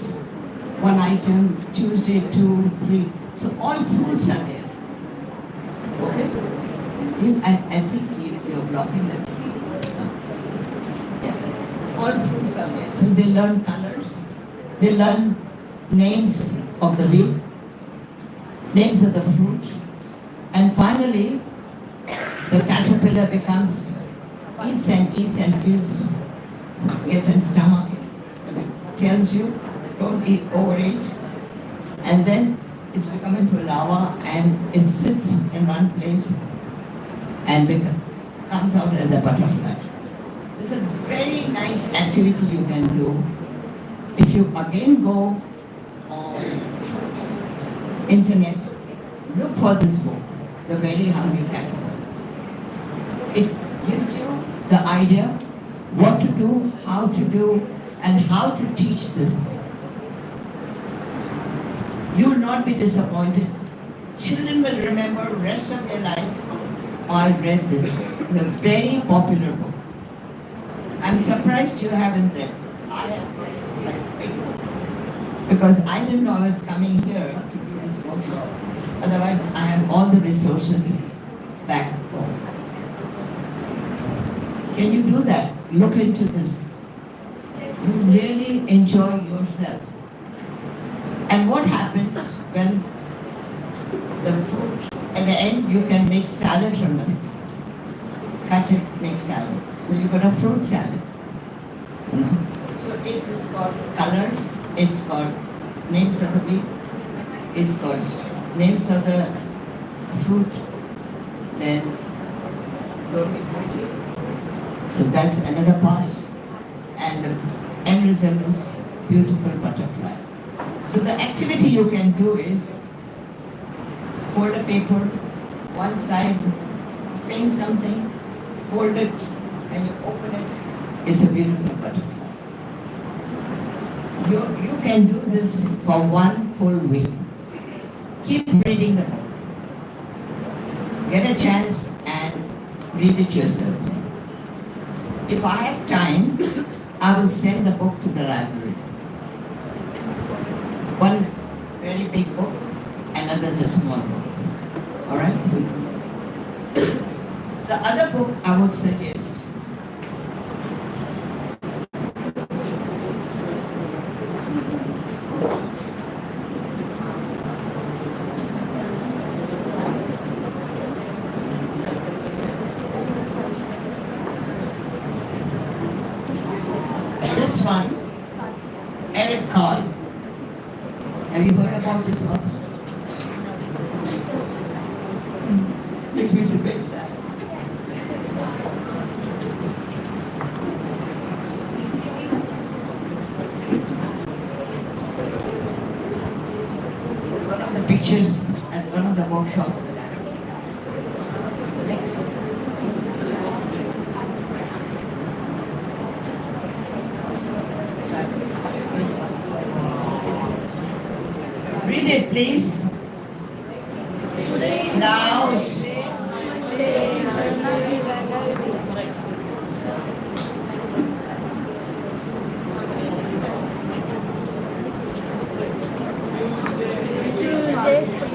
one item, Tuesday 2, 3. So all fruits are there. Okay? I think you're blocking that. Yeah. All fruits are there. So they learn colors. They learn names of the week, names of the fruit, and finally the caterpillar eats and feels, gets in stomach, tells you don't overeat, and then it's become into larva and it sits in one place and comes out as a butterfly. This is a very nice activity you can do. If you again go on internet, look for this book, The Very Hungry Caterpillar. It gives you the idea what to do, how to do, and how to teach this. You will not be disappointed. Children will remember the rest of their life. I read this book. It's a very popular book. I'm surprised you haven't read it. I have read it because I didn't know I was coming here to do this workshop. Otherwise, I have all the resources back home. Can you do that? Look into this. You really enjoy yourself. And what happens when the fruit, at the end you can make salad from the fruit. Cut it, make salad. So you got a fruit salad. So it is got colors, it's got names of the week, it's got names of the fruit, then so that's another part. And the end result is beautiful butterfly. So the activity you can do is fold a paper, one side, paint something, fold it, and you open it, it's a beautiful butterfly. You can do this for 1 full week. Keep reading the book. Get a chance and read it yourself. If I have time, I will send the book to the library. One is a very big book, another is a small book. Alright? The other book I would suggest this one, Eric Carl. Have you heard about this author? Makes me feel very sad. There's one of the pictures at one of the workshops. Next. Read it, please. Loud.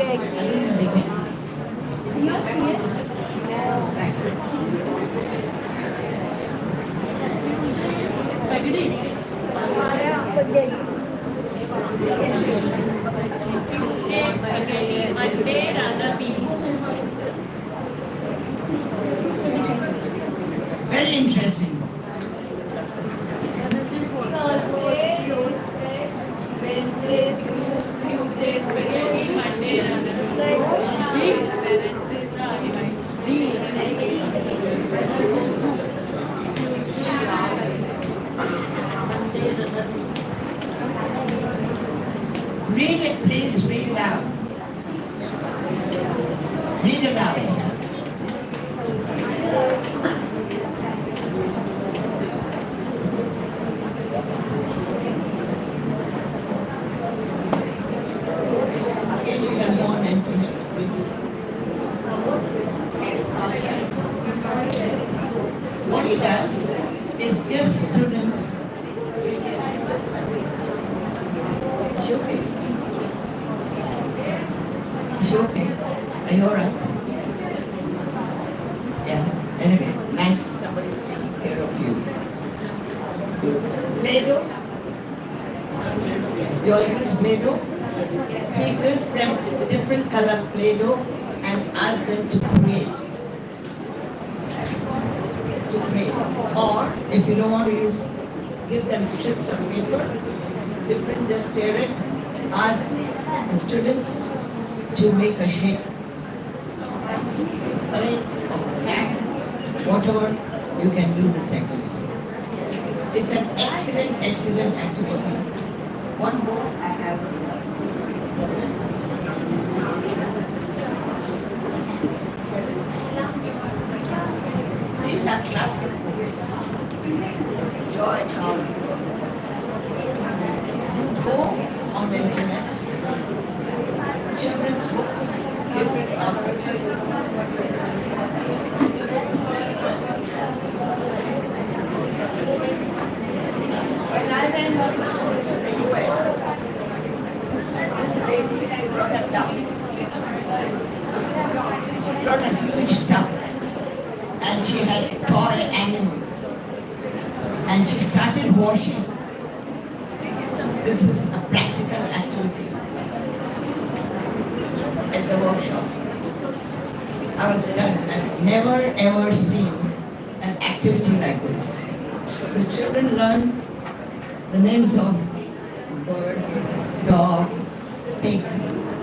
Can you all see it? Tuesday, spaghetti, Monday, runner beans. Very interesting. Thursday, roasted. Wednesday, soup. Tuesday, spaghetti. Monday, Read it, please. Read loud. Read aloud. Again, you can go on internet. What he does is give students. Is she okay? Is she okay? Are you alright? Yeah. Anyway, nice. Somebody's taking care of you. Play-Doh. You all use Play-Doh? He gives them different color Play-Doh and asks them to create. Or if you don't want to use, give them strips of paper, different, just tear it, ask the students to make a shape. Right? Cat, whatever, you can do this activity. It's an excellent activity. One more I have. These are classic books. Joy Town. You go on the internet, children's books, different authors. When I went to the US, this lady brought a tub. She brought a huge tub. And she had toy animals. And she started washing. This is a practical activity at the workshop. I was stunned. I've never ever seen an activity like this. So children learn the names of bird, dog, pig,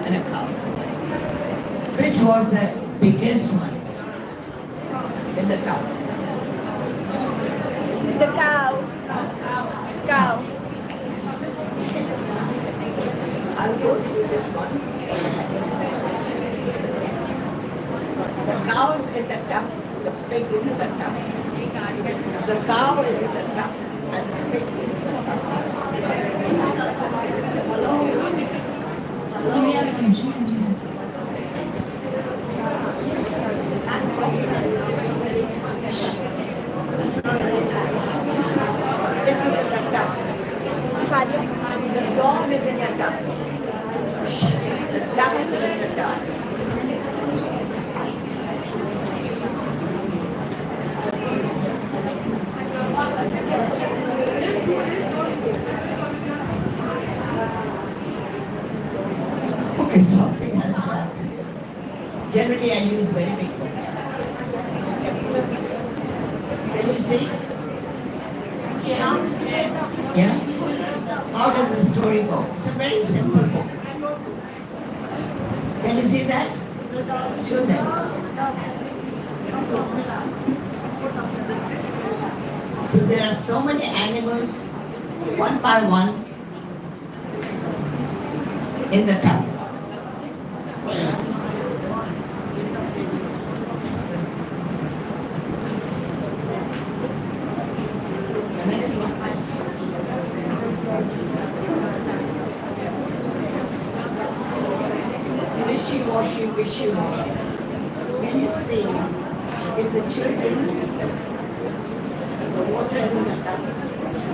and a cow. Which was the biggest one in the town? The cow. Cow. I'll go through this one. The cow is in the tub, the pig is in the tub. The cow is in the tub, and the pig is in the tub. Can we have attention? Pig is in the tub. The dog is in the tub. The duck is in the tub. Okay, something has happened. Generally, I use very big books. Can you see? Yeah? How does the story go? It's a very simple book. Can you see that? Show them. So there are so many animals, one by one, in the tub. The next one. Wishy-washy, wishy-washy. Can you see if the children, the water is in the tub,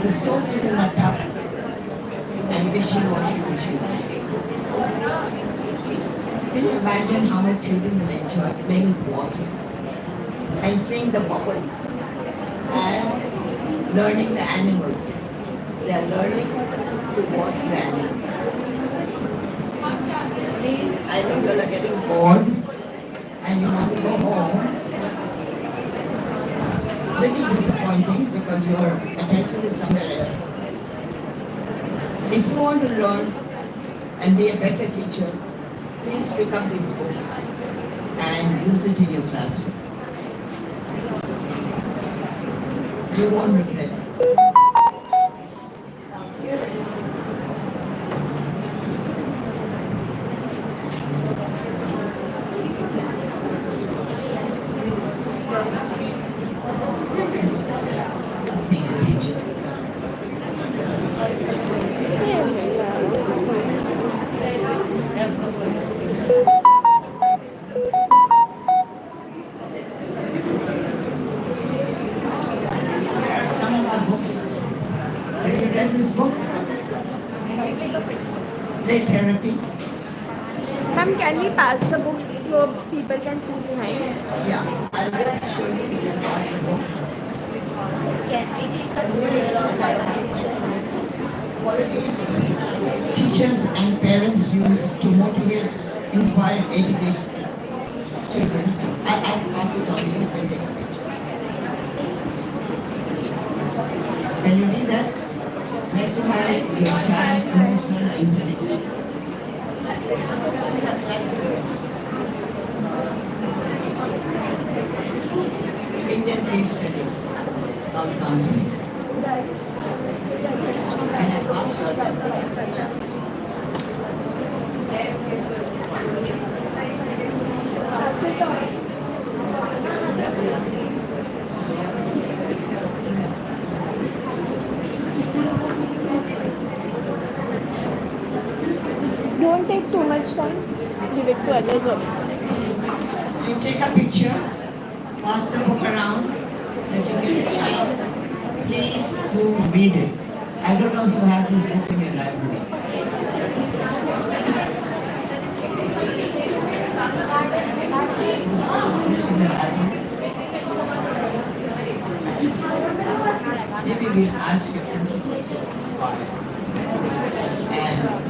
the soap is in the tub, and wishy-washy, wishy-washy. Can you imagine how much children will enjoy playing with water and seeing the bubbles and learning the animals? They are learning to watch the animals. Please, I know you are getting bored and you want to go home. This is disappointing because your attention is somewhere else. If you want to learn and be a better teacher, please pick up these books and use it in your classroom. You won't regret it. Being a teacher. Some of the books. Have you read this book? Play therapy. Ma'am, can we pass the books so people can see behind? Yeah, I'll just show you. You can pass the book. Qualities teachers and parents use to motivate, inspire, educate children. I'll pass it on you. Can you read that? Maximize your child's emotional intelligence. Indian case study of counseling. And I passed your Don't take too much time. Give it to others also. You take a picture, pass the book around, if you get a chance, please do read it. I don't know if you have this book in your library. Books in your library. Maybe we'll ask your principal and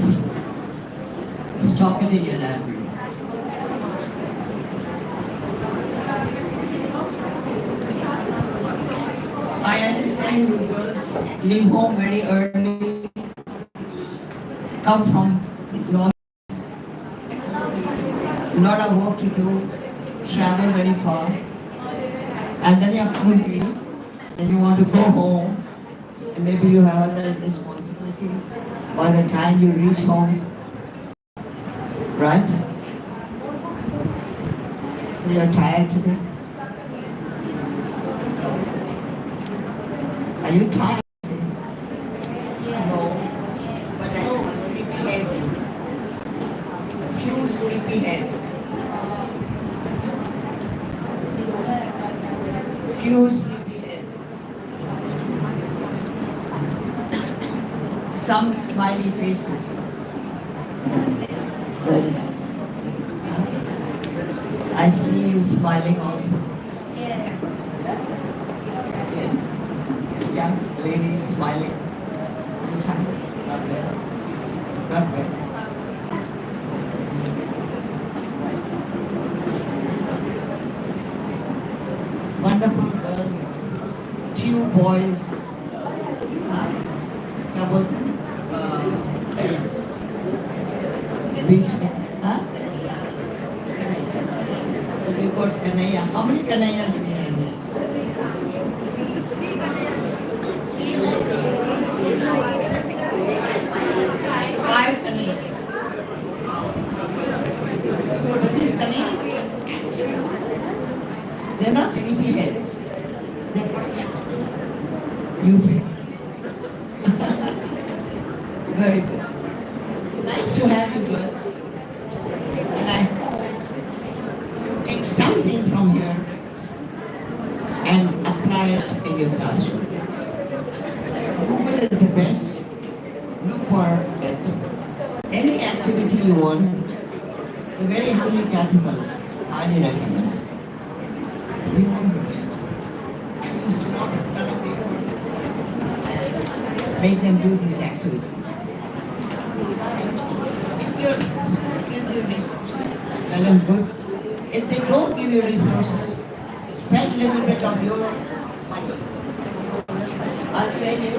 stock it in your library. I understand you girls leave home very early, come from long, lot of work to do, travel very far, and then you're hungry, then you want to go home, and maybe you have other responsibility by the time you reach home, right? So you're tired today? Are you tired? No, but I see sleepyheads. Few sleepyheads. Few sleepyheads. Some smiley faces. Very nice. I see you smiling also. Yes. Young lady smiling. I'm tired. Not well. Not well. Wonderful girls. Few boys. क्या बोलते हैं? बीच में. Huh? So we got Kanaya. How many Kanayas we have here? Five Kanayas. But these Kanayas, they're not sleepyheads. They're quite active. You feel? Very good. Nice to have you girls. And I take something from here and apply it in your classroom. Google is the best. Look for it. Any activity you want, The very handicapable, highly recommend. We won't do it. And we should not tell people, make them do these activities. If your school gives you resources, well and good. If they don't give you resources, spend a little bit of your money. I'll tell you,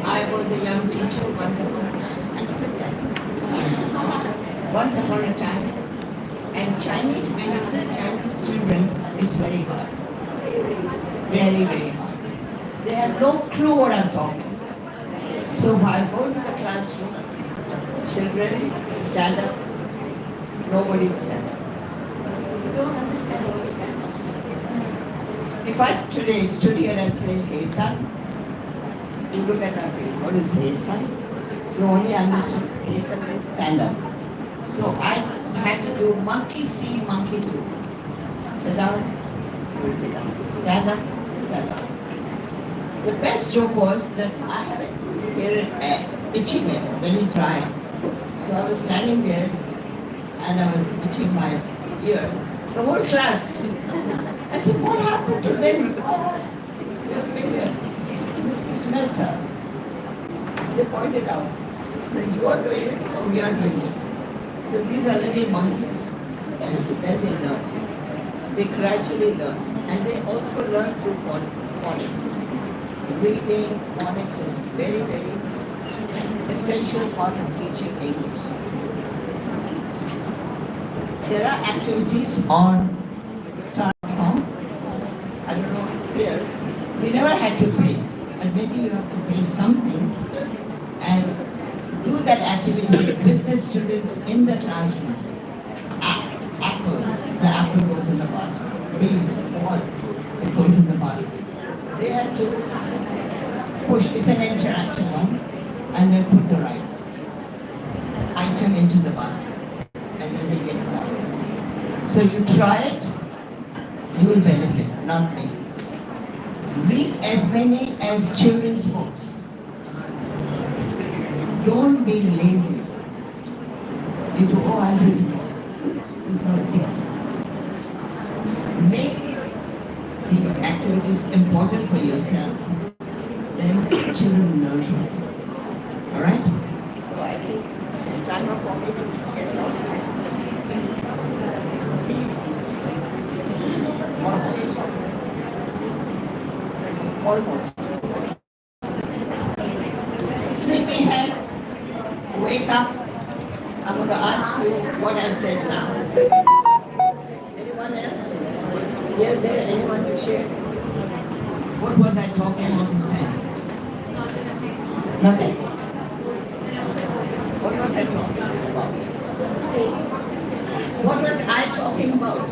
I was a young teacher once upon a time, and still am. Once upon a time, and Chinese, when you teach Chinese children, it's very hard. Very, very hard. They have no clue what I'm talking. So while going to the classroom, children stand up, nobody will stand up. You don't understand what is stand up. If I today stood here and said, hey son, you look at my face, what is hey son? You only understood hey son means stand up. So I had to do monkey see, monkey do. Sit down, you sit down. Stand up, stand up. The best joke was that I have itchiness, very dry. So I was standing there and I was itching my ear. The whole class. I said, what happened to them? Your finger. Mrs. Mehta. They pointed out that you are doing it, so we are doing it. So these are little monkeys. And then they learn. They gradually learn. And they also learn through phonics. Reading, phonics is very, very essential part of teaching English. There are activities on Star.com. I don't know here. We never had to pay, but maybe you have to pay something and do that activity with the students in the classroom. Apple, the apple goes in the basket. Read, all, it goes in the basket. They have to push, it's an interactive one, and then put the right item into the basket, and then they get points. So you try it, you will benefit, not me. Read as many as children's books. Don't be lazy. You do, oh, I'll do it. It's not here. Make these activities important for yourself, then children learn from it. Alright? So I think it's time for me to get lost. Almost. Sleepyheads, wake up. I'm going to ask you what I said now. Anyone else? Is there anyone to share? What was I talking about this time? Nothing. What was I talking about? What was I talking about?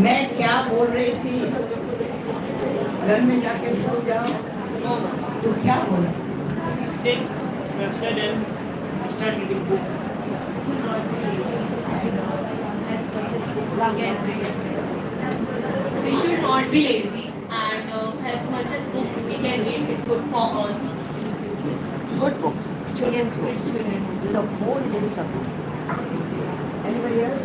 मैं क्या बोल रही थी? घर में जाके सो जाओ. तो क्या बोला? Sit, website and start reading book. We should not be lazy, and as much as book we can read, it's good for us in the future. Good books. Children's books. Children. There's a whole list of books. Anybody else?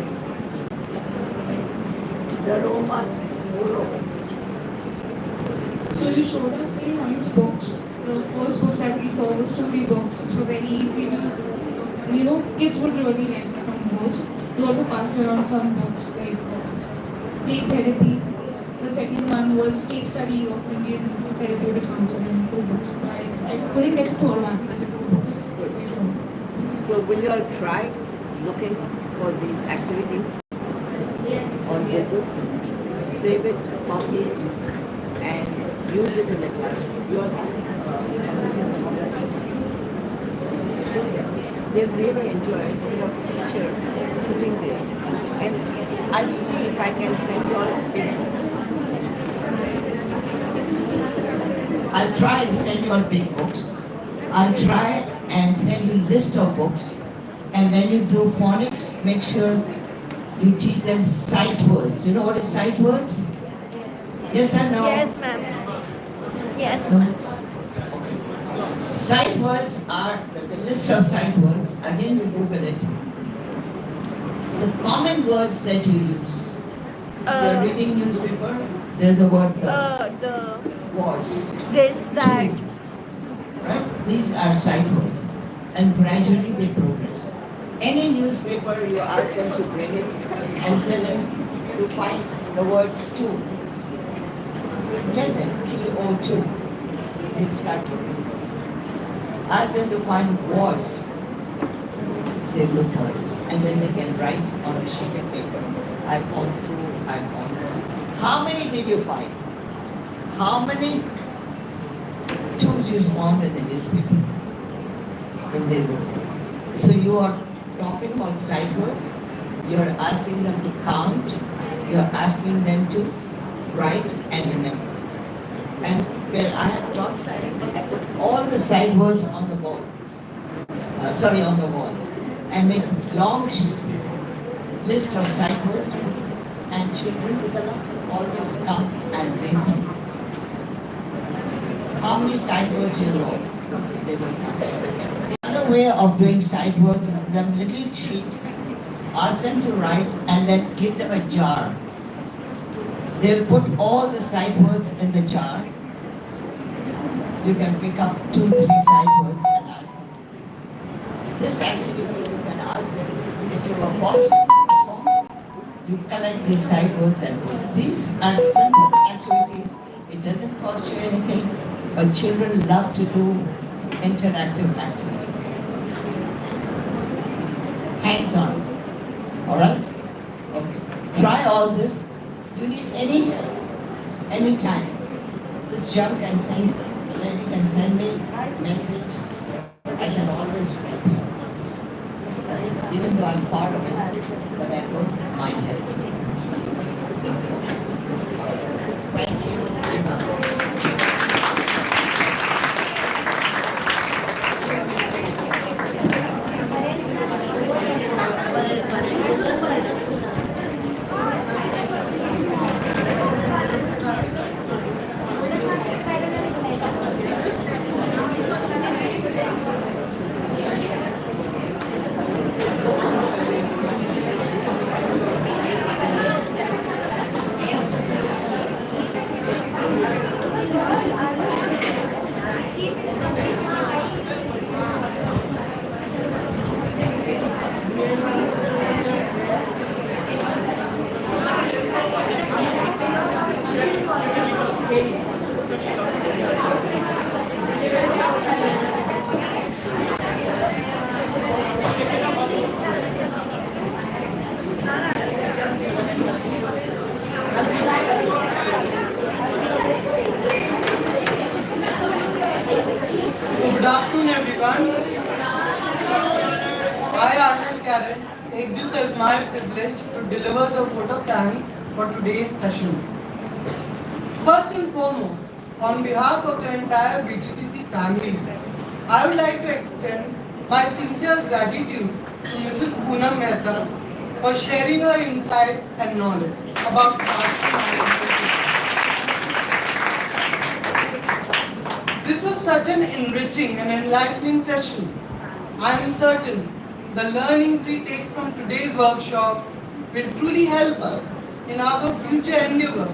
So you showed us very nice books. The first books that we saw were story books, which were very easy to kids would really like some of those. You also passed around some books like play therapy. The second one was case study of Indian therapeutic counseling, 2 books. I couldn't get the third one, but the 2 books I saw. So will you all try looking for these activities? Yes. On Google? Save it, copy it, and use it in the classroom. You all they really enjoy it. See your teacher sitting there. And I'll see if I can send you all big books. I'll try and send you all big books. I'll try and send you a list of books. And when you do phonics, make sure you teach them sight words. You know what is sight words? Yes or no? Yes, ma'am. Yes. No? Sight words are the list of sight words. Again, you Google it. The common words that you use. You're reading newspaper. There's a word The was. this, that. Right? These are sight words, and gradually they progress. Any newspaper you ask them to bring it and tell them to find the word to. Get them TO2. They start looking. Ask them to find was. They look for it, and then they can write on a sheet of paper. I found two. I found one. How many did you find? How many twos you found in the newspaper? And they look. So you are talking about sight words. You are asking them to count. You are asking them to write and remember. And where I have taught, I put all the sight words on the board. On the wall. And make long list of sight words. And children will always come and read them. How many sight words you know? They will come. The other way of doing sight words is them little sheet, ask them to write and then give them a jar. They'll put all the sight words in the jar. You can pick up 2, 3 sight words and ask them. This activity you can ask them if you have a box at home, you collect these sight words and put. These are simple activities. It doesn't cost you anything, but children love to do interactive activities. Hands-on. Alright? Okay. Try all this. You need any help, anytime. This jump can send, lady can send me a message. I can always help you. Right? Even though I'm far away, but I don't mind helping you. Thank you. Good luck. Good afternoon, everyone. I, take this as my privilege to deliver the vote of thanks for today's session. First and foremost, on behalf of the entire BTTC family, I would like to extend my sincere gratitude to Mrs. Poonam Mehta for sharing her insights and knowledge about This was such an enriching and enlightening session. I am certain the learnings we take from today's workshop will truly help us in our future endeavor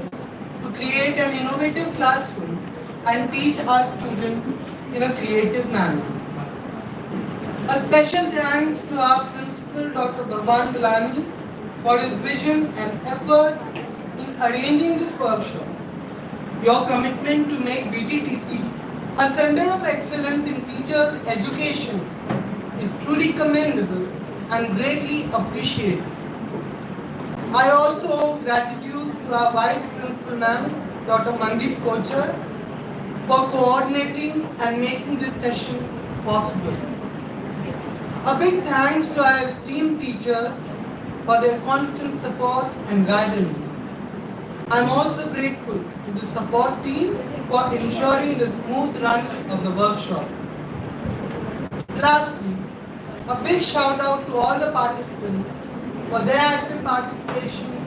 to create an innovative classroom and teach our students in a creative manner. A special thanks to our principal, Dr. Bhagwan Galani, for his vision and effort in arranging this workshop. Your commitment to make BTTC a center of excellence in teachers' education is truly commendable and greatly appreciated. I also owe gratitude to our Vice Principal Ma'am, Dr. Mandeep Kochar, for coordinating and making this session possible. A big thanks to our esteemed teachers for their constant support and guidance. I am also grateful to the support team for ensuring the smooth run of the workshop. Lastly, a big shout out to all the participants for their active participation,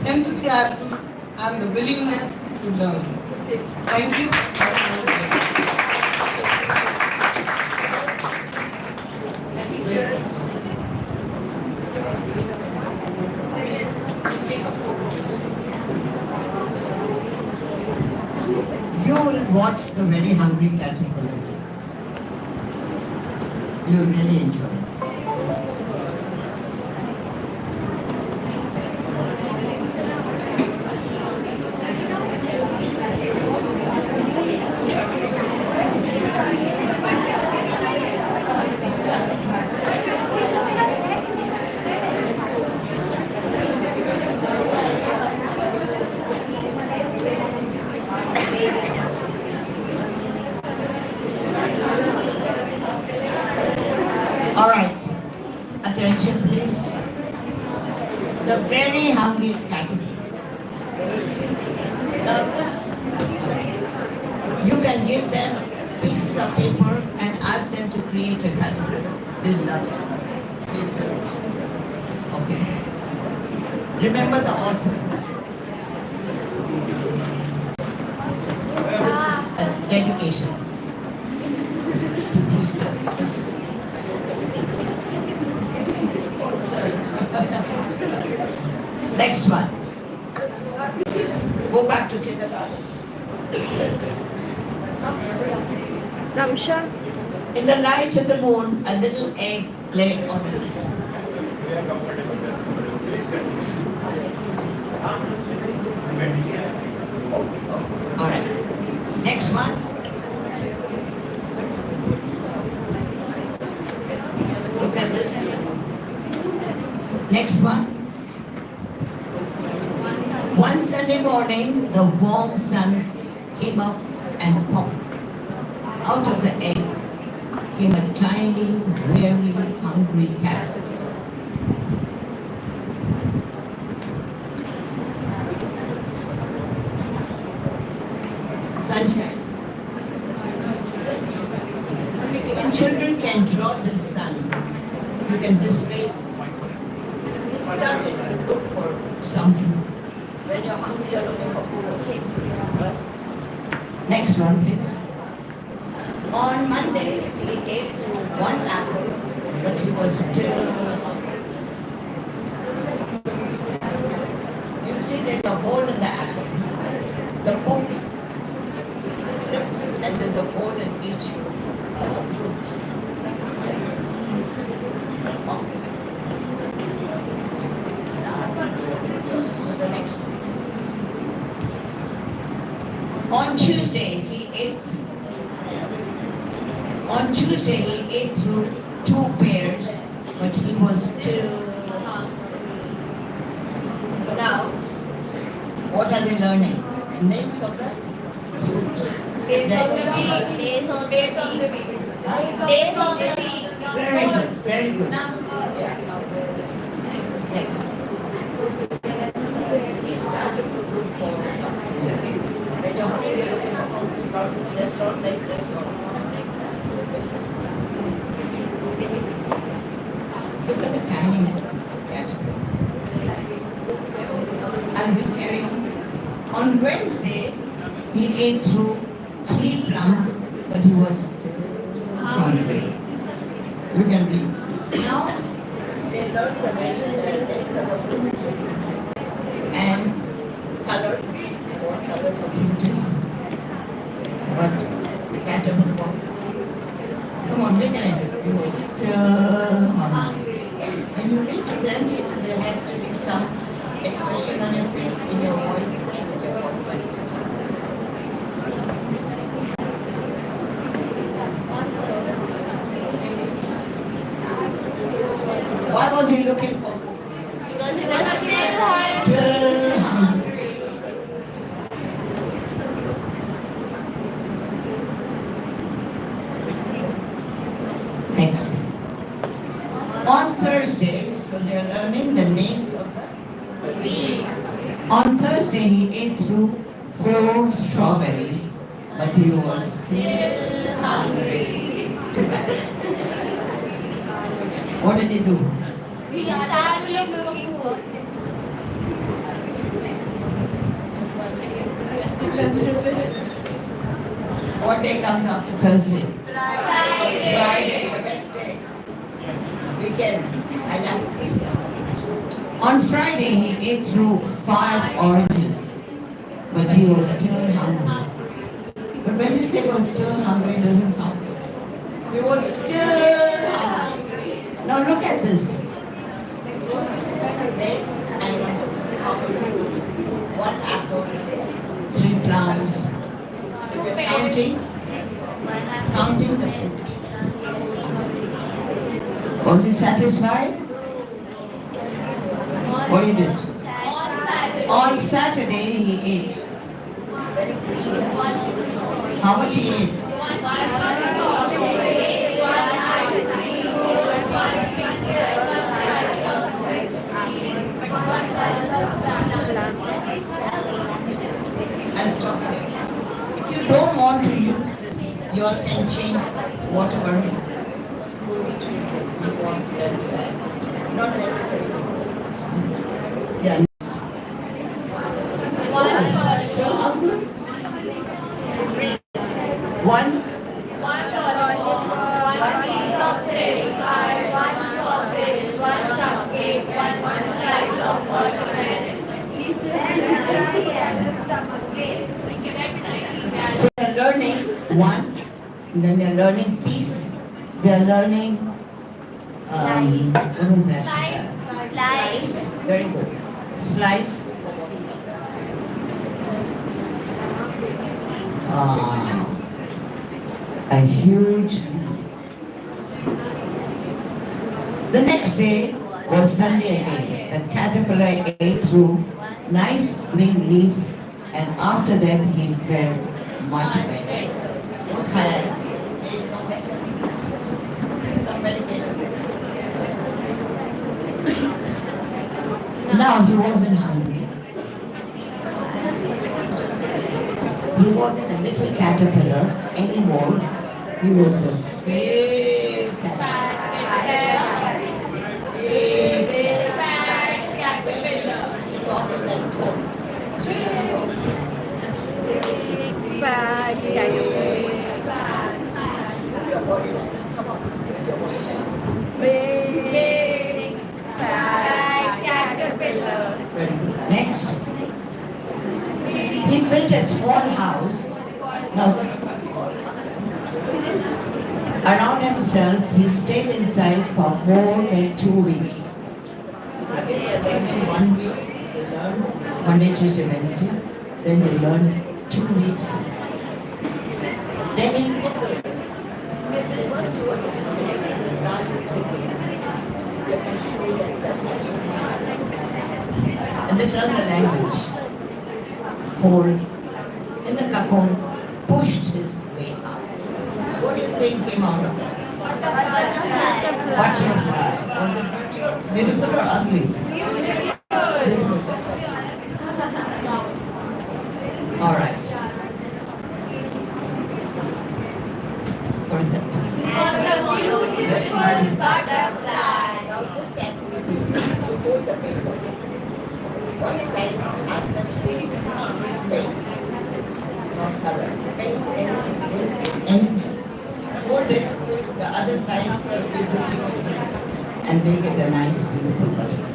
enthusiasm and the willingness to learn. Thank you. watch the very hungry caterpillar. You really enjoy it. All right, attention please. The very hungry caterpillar. Now this, you can give them pieces of paper and ask them to create a caterpillar. They love it. They do it. Okay. Remember the author. This is a dedication to Krista. Next one. Go back to kindergarten. Ramsha, In the light of the moon, a little egg lay on it. All right. Next one. Look at this. Next one. One Sunday morning, the warm sun came up and popped. Out of the egg came a tiny, very hungry cat. Sunshine. When children can draw the sun, you can display. It started to look for some food. When you're hungry, you're looking for food. Okay. Next one, please. On Monday, he ate through one apple, but he was still hungry. You see, there's a hole in the apple. The poke flips, and there's a hole in each fruit. So the next one. On Tuesday, he ate through two pears, but he was still hungry. Now, what are they learning? Names of the fruits. Days of the week. Very good, very good. Next. He started to look for some food again. When you're hungry, you're looking for this restaurant, this restaurant. Look at the tiny caterpillar. And we carry on. On Wednesday, he ate through 3 plums, but he was hungry. You can read. Now, they learn the measures and names of the fruit and colors, what color the fruit is. But the caterpillar was, come on, make an effort. He was still hungry. When you read to them, there has to be some expression on your face, in your voice, and in your body. What was he looking for? Because he was Still hungry. Next. On Thursday, so they are learning the names of the week. On Thursday, he ate through 4 strawberries, but he was still hungry. Too bad. What did he do? We started looking for. What day comes after Thursday? Friday. Friday, the best day. Weekend. I like weekend. On Friday, he ate through 5 oranges, but he was still hungry. But when you were still hungry doesn't sound so bad. We were still hungry. Now look at this. The fruits, bread and one apple, 3 plums. They're counting the food. Was he satisfied? What he did? On Saturday he ate. How much he ate? I'll stop here. If you don't want to use this, you all can change whatever you want to learn. Not necessary. Yeah. Still hungry? One lollipop, one piece of cherry pie, one sausage, one cupcake, one slice of watermelon. So they're learning one, then they're learning peace, they're learning what is that? Slice. Very good. Slice. A huge. The next day was Sunday again. The caterpillar ate through nice green leaf, and after that he felt much better. Okay. Some medication. Now he wasn't hungry. He wasn't a little caterpillar anymore. He was a big caterpillar. Big fat caterpillar. Big fat caterpillar. Big fat caterpillar. Next, he built a small house. Now, around himself, he stayed inside for more than 2 weeks. One week, they learned Monday, Tuesday, Wednesday. Then they learned 2 weeks. Then he put the and they learned the language. Hold in the cocoon, pushed his way up. What do you think came out of that? Butterfly. Was it beautiful or ugly? Beautiful. All right. What is that? Beautiful butterfly. Now this activity, you hold the paper. One side, ask them to face, not color. Paint anything. Hold it, the other side, and make it a nice, beautiful butterfly.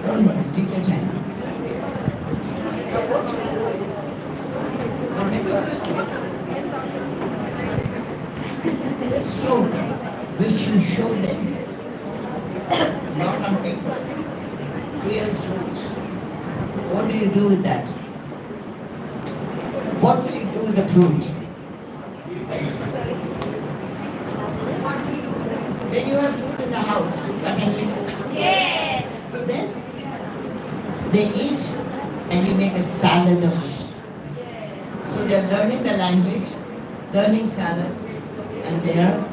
Don't worry, take your time. This fruit, which you show them, not on paper, real fruit. What do you do with that? What will you do with the fruit? When you have fruit in the house, you cut and eat. Yes. Then they eat and you make a salad of it. So they are learning the language, learning salad, and they are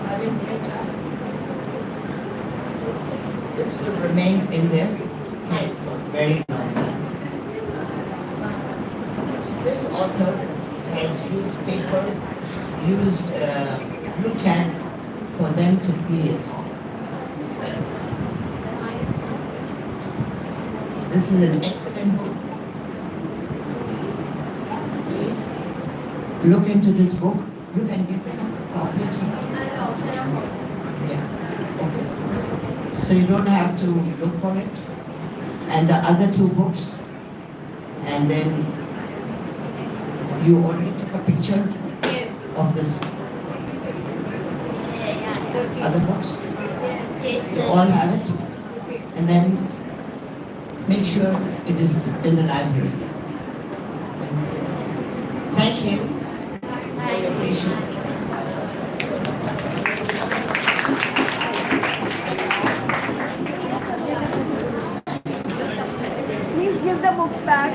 having great time. This will remain in their head for very long time. This author has used paper, used blue tack for them to create. This is an excellent book. Please look into this book. You can get a copy. Yeah. So you don't have to look for it. And the other 2 books, and then you already took a picture of this other books. You all have it. And then make sure it is in the library. Thank you for your patience. Please give the books back.